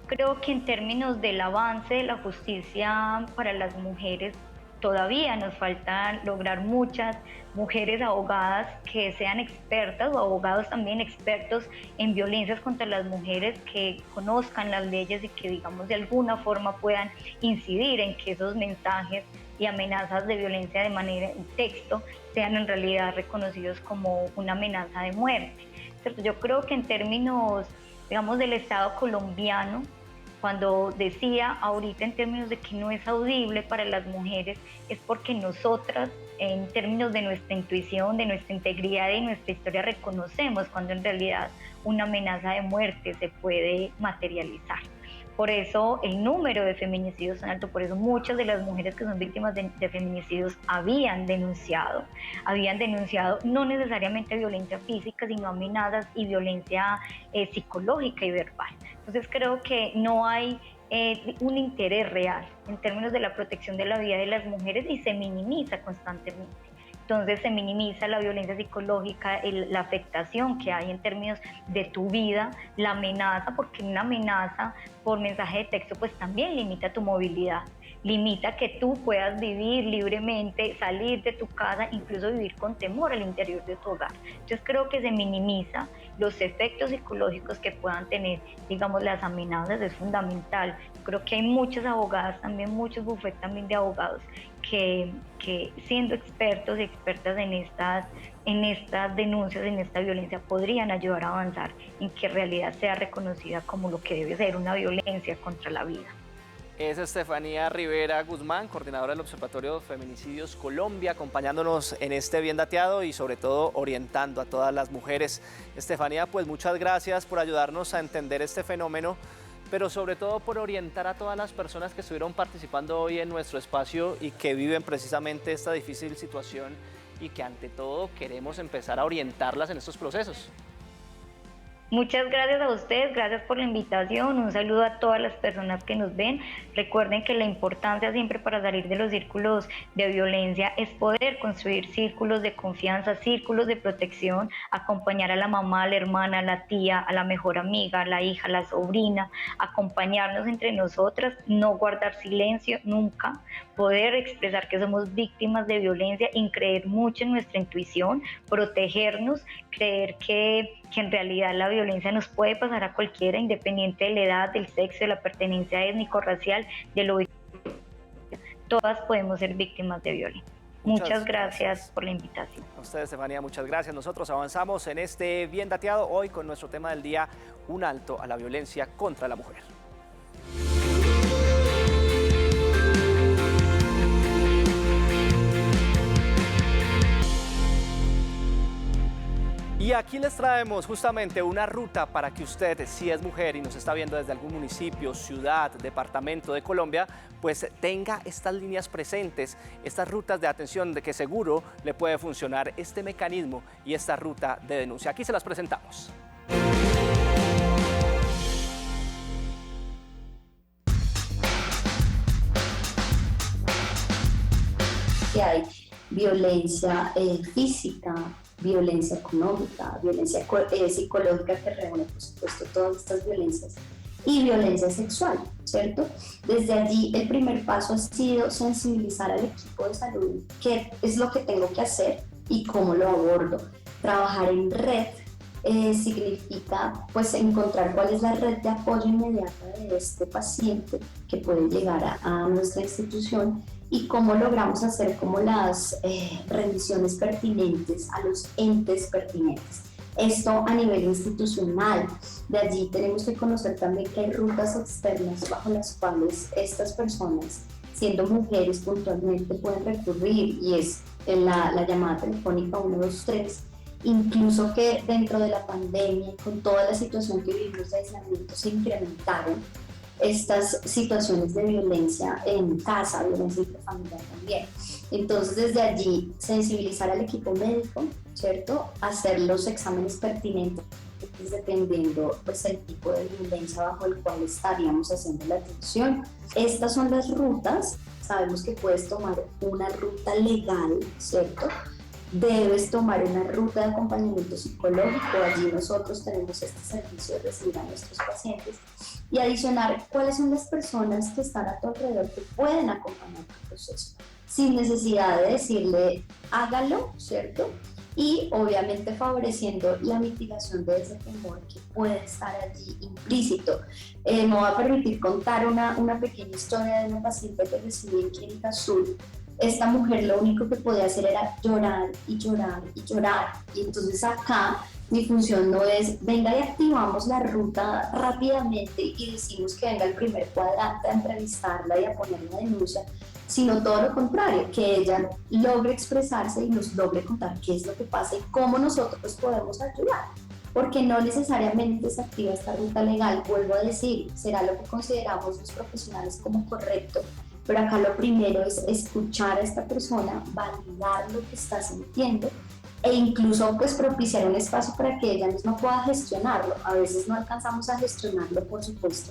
Creo que en términos del avance de la justicia para las mujeres, todavía nos falta lograr muchas mujeres abogadas que sean expertas o abogados también expertos en violencias contra las mujeres, que conozcan las leyes y que, digamos, de alguna forma puedan incidir en que esos mensajes y amenazas de violencia de manera en texto sean en realidad reconocidos como una amenaza de muerte, ¿cierto? Yo creo que en términos, digamos, del Estado colombiano, cuando decía ahorita en términos de que no es audible para las mujeres, es porque nosotras, en términos de nuestra intuición, de nuestra integridad y nuestra historia, reconocemos cuando en realidad una amenaza de muerte se puede materializar. Por eso el número de feminicidios es alto, por eso muchas de las mujeres que son víctimas de feminicidios habían denunciado no necesariamente violencia física, sino amenazas y violencia psicológica y verbal. Entonces creo que no hay un interés real en términos de la protección de la vida de las mujeres y se minimiza constantemente. Entonces se minimiza la violencia psicológica, la afectación que hay en términos de tu vida, la amenaza, porque una amenaza por mensaje de texto pues también limita tu movilidad, limita que tú puedas vivir libremente, salir de tu casa, incluso vivir con temor al interior de tu hogar. Entonces creo que se minimiza los efectos psicológicos que puedan tener, digamos, las amenazas, es fundamental. Creo que hay muchas abogadas también, muchos bufetes también de abogados que siendo expertos y expertas en estas denuncias, en esta violencia, podrían ayudar a avanzar en que en realidad sea reconocida como lo que debe ser, una violencia contra la vida. Es Estefanía Rivera Guzmán, coordinadora del Observatorio de Feminicidios Colombia, acompañándonos en este Bien Dateado y sobre todo orientando a todas las mujeres. Estefanía, pues muchas gracias por ayudarnos a entender este fenómeno, pero sobre todo por orientar a todas las personas que estuvieron participando hoy en nuestro espacio y que viven precisamente esta difícil situación y que ante todo queremos empezar a orientarlas en estos procesos. Muchas gracias a ustedes, gracias por la invitación, un saludo a todas las personas que nos ven. Recuerden que la importancia siempre para salir de los círculos de violencia es poder construir círculos de confianza, círculos de protección, acompañar a la mamá, a la hermana, a la tía, a la mejor amiga, a la hija, a la sobrina, acompañarnos entre nosotras, no guardar silencio nunca, poder expresar que somos víctimas de violencia y creer mucho en nuestra intuición, protegernos, creer que en realidad la violencia nos puede pasar a cualquiera, independiente de la edad, del sexo, de la pertenencia étnico-racial, de lo todas podemos ser víctimas de violencia. Muchas gracias por la invitación. A ustedes, Estefanía, muchas gracias. Nosotros avanzamos en este Bien Dateado hoy con nuestro tema del día, un alto a la violencia contra la mujer. Y aquí les traemos justamente una ruta para que usted, si es mujer y nos está viendo desde algún municipio, ciudad, departamento de Colombia, pues tenga estas líneas presentes, estas rutas de atención de que seguro le puede funcionar este mecanismo y esta ruta de denuncia. Aquí se las presentamos. Que hay violencia física, violencia económica, violencia psicológica, que reúne, por supuesto, todas estas violencias, y violencia sexual, ¿cierto? Desde allí el primer paso ha sido sensibilizar al equipo de salud qué es lo que tengo que hacer y cómo lo abordo. Trabajar en red significa pues encontrar cuál es la red de apoyo inmediata de este paciente que puede llegar a nuestra institución y cómo logramos hacer como las rendiciones pertinentes a los entes pertinentes. Esto a nivel institucional. De allí tenemos que conocer también que hay rutas externas bajo las cuales estas personas, siendo mujeres puntualmente, pueden recurrir, y es en la llamada telefónica 123. Incluso que dentro de la pandemia, con toda la situación que vivimos de aislamiento, se incrementaron estas situaciones de violencia en casa, violencia intrafamiliar también. Entonces, desde allí, sensibilizar al equipo médico, ¿cierto? Hacer los exámenes pertinentes dependiendo pues, el tipo de violencia bajo el cual estaríamos haciendo la atención. Estas son las rutas. Sabemos que puedes tomar una ruta legal, ¿cierto? Debes tomar una ruta de acompañamiento psicológico. Allí nosotros tenemos este servicio de recibir a nuestros pacientes y adicionar cuáles son las personas que están a tu alrededor que pueden acompañar tu proceso, sin necesidad de decirle hágalo, ¿cierto? Y obviamente favoreciendo la mitigación de ese temor que puede estar allí implícito. Me voy a permitir contar una pequeña historia de una paciente que recibí en Clínica Azul. Esta mujer lo único que podía hacer era llorar y llorar y llorar. Y entonces acá mi función no es venga y activamos la ruta rápidamente y decimos que venga el primer cuadrante a entrevistarla y a poner una denuncia, sino todo lo contrario, que ella logre expresarse y nos logre contar qué es lo que pasa y cómo nosotros podemos ayudar. Porque no necesariamente se activa esta ruta legal, vuelvo a decir, será lo que consideramos los profesionales como correcto, pero acá lo primero es escuchar a esta persona, validar lo que está sintiendo e incluso pues propiciar un espacio para que ella misma pueda gestionarlo. A veces no alcanzamos a gestionarlo, por supuesto,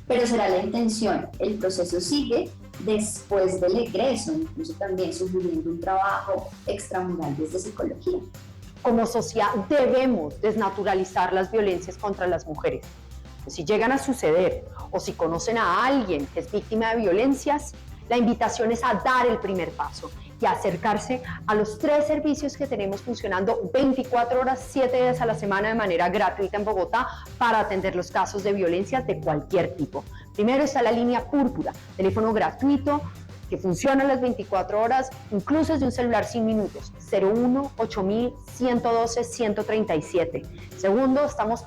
pero será la intención. El proceso sigue después del egreso, incluso también sugiriendo un trabajo extramural desde psicología. Como sociedad debemos desnaturalizar las violencias contra las mujeres. Si llegan a suceder o si conocen a alguien que es víctima de violencias, la invitación es a dar el primer paso y a acercarse a los 3 servicios que tenemos funcionando 24 horas, 7 días a la semana de manera gratuita en Bogotá para atender los casos de violencia de cualquier tipo. Primero está la línea Púrpura, teléfono gratuito que funciona las 24 horas, incluso desde un celular sin minutos, 01-8000-112-137. Segundo, estamos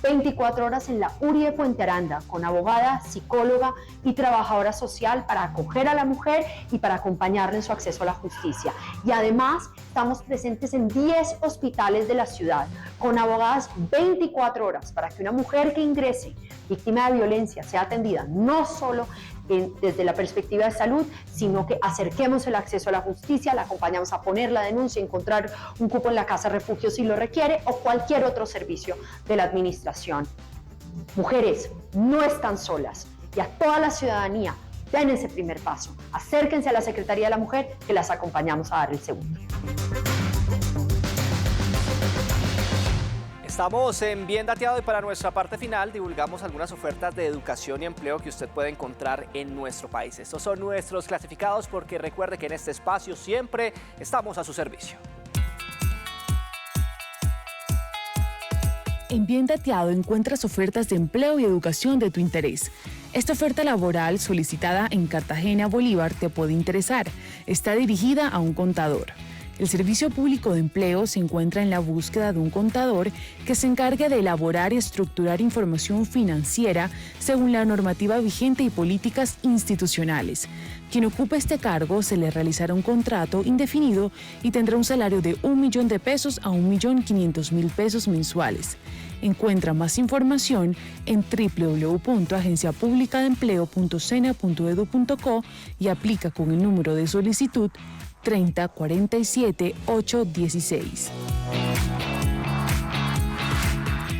24 horas en la URI de Puente Aranda, con abogada, psicóloga y trabajadora social para acoger a la mujer y para acompañarla en su acceso a la justicia. Y además estamos presentes en 10 hospitales de la ciudad, con abogadas 24 horas para que una mujer que ingrese víctima de violencia sea atendida no solo desde la perspectiva de salud, sino que acerquemos el acceso a la justicia, la acompañamos a poner la denuncia, encontrar un cupo en la casa refugio si lo requiere o cualquier otro servicio de la administración. Mujeres, no están solas, y a toda la ciudadanía, den ese primer paso, acérquense a la Secretaría de la Mujer, que las acompañamos a dar el segundo. Estamos en Bien Dateado y para nuestra parte final divulgamos algunas ofertas de educación y empleo que usted puede encontrar en nuestro país. Estos son nuestros clasificados porque recuerde que en este espacio siempre estamos a su servicio. En Bien Dateado encuentras ofertas de empleo y educación de tu interés. Esta oferta laboral solicitada en Cartagena, Bolívar, te puede interesar. Está dirigida a un contador. El Servicio Público de Empleo se encuentra en la búsqueda de un contador que se encargue de elaborar y estructurar información financiera según la normativa vigente y políticas institucionales. Quien ocupe este cargo se le realizará un contrato indefinido y tendrá un salario de 1 millón de pesos a 1.500.000 pesos mensuales. Encuentra más información en www.agenciapublicadeempleo.sena.edu.co y aplica con el número de solicitud 30 47 816.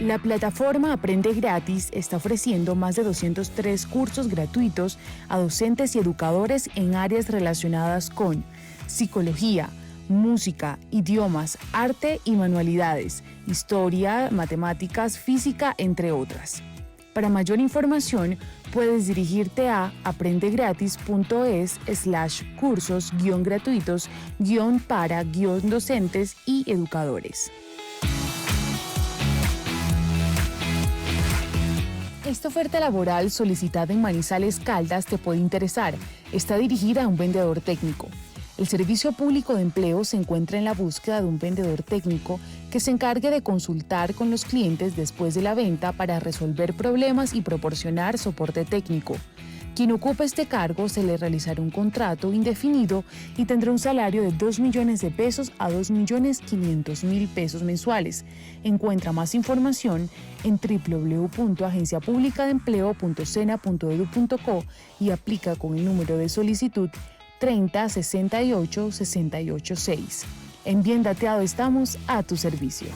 La plataforma Aprende Gratis está ofreciendo más de 203 cursos gratuitos a docentes y educadores en áreas relacionadas con psicología, música, idiomas, arte y manualidades, historia, matemáticas, física, entre otras. Para mayor información, puedes dirigirte a aprendegratis.es/cursos-gratuitos-para-docentes y educadores. Esta oferta laboral solicitada en Manizales, Caldas, te puede interesar. Está dirigida a un vendedor técnico. El Servicio Público de Empleo se encuentra en la búsqueda de un vendedor técnico que se encargue de consultar con los clientes después de la venta para resolver problemas y proporcionar soporte técnico. Quien ocupe este cargo se le realizará un contrato indefinido y tendrá un salario de 2 millones de pesos a 2.500.000 pesos mensuales. Encuentra más información en www.agenciapublicadeempleo.sena.edu.co y aplica con el número de solicitud 30 68 68 6. En Bien Dateado estamos a tu servicio.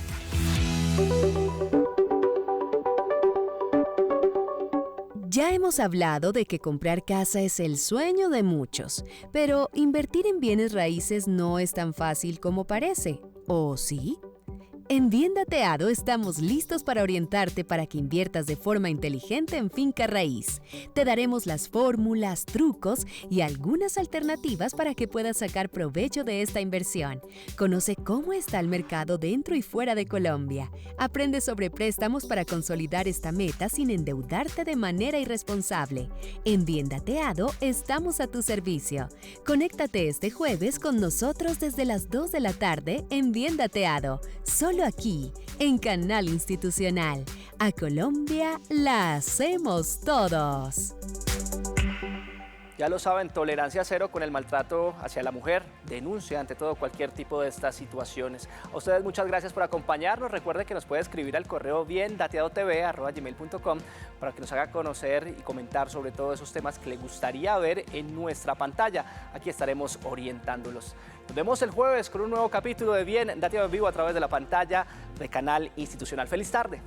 Ya hemos hablado de que comprar casa es el sueño de muchos, pero invertir en bienes raíces no es tan fácil como parece, ¿o sí? En Bien Dateado estamos listos para orientarte para que inviertas de forma inteligente en finca raíz. Te daremos las fórmulas, trucos y algunas alternativas para que puedas sacar provecho de esta inversión. Conoce cómo está el mercado dentro y fuera de Colombia. Aprende sobre préstamos para consolidar esta meta sin endeudarte de manera irresponsable. En Bien Dateado estamos a tu servicio. Conéctate este jueves con nosotros desde las 2 de la tarde en Bien Dateado. Solo aquí, en Canal Institucional. A Colombia la hacemos todos. Ya lo saben, tolerancia cero con el maltrato hacia la mujer. Denuncia ante todo cualquier tipo de estas situaciones. A ustedes muchas gracias por acompañarnos. Recuerde que nos puede escribir al correo biendateadotv@gmail.com para que nos haga conocer y comentar sobre todos esos temas que le gustaría ver en nuestra pantalla. Aquí estaremos orientándolos. Nos vemos el jueves con un nuevo capítulo de Bien Dateado en vivo a través de la pantalla de Canal Institucional. ¡Feliz tarde!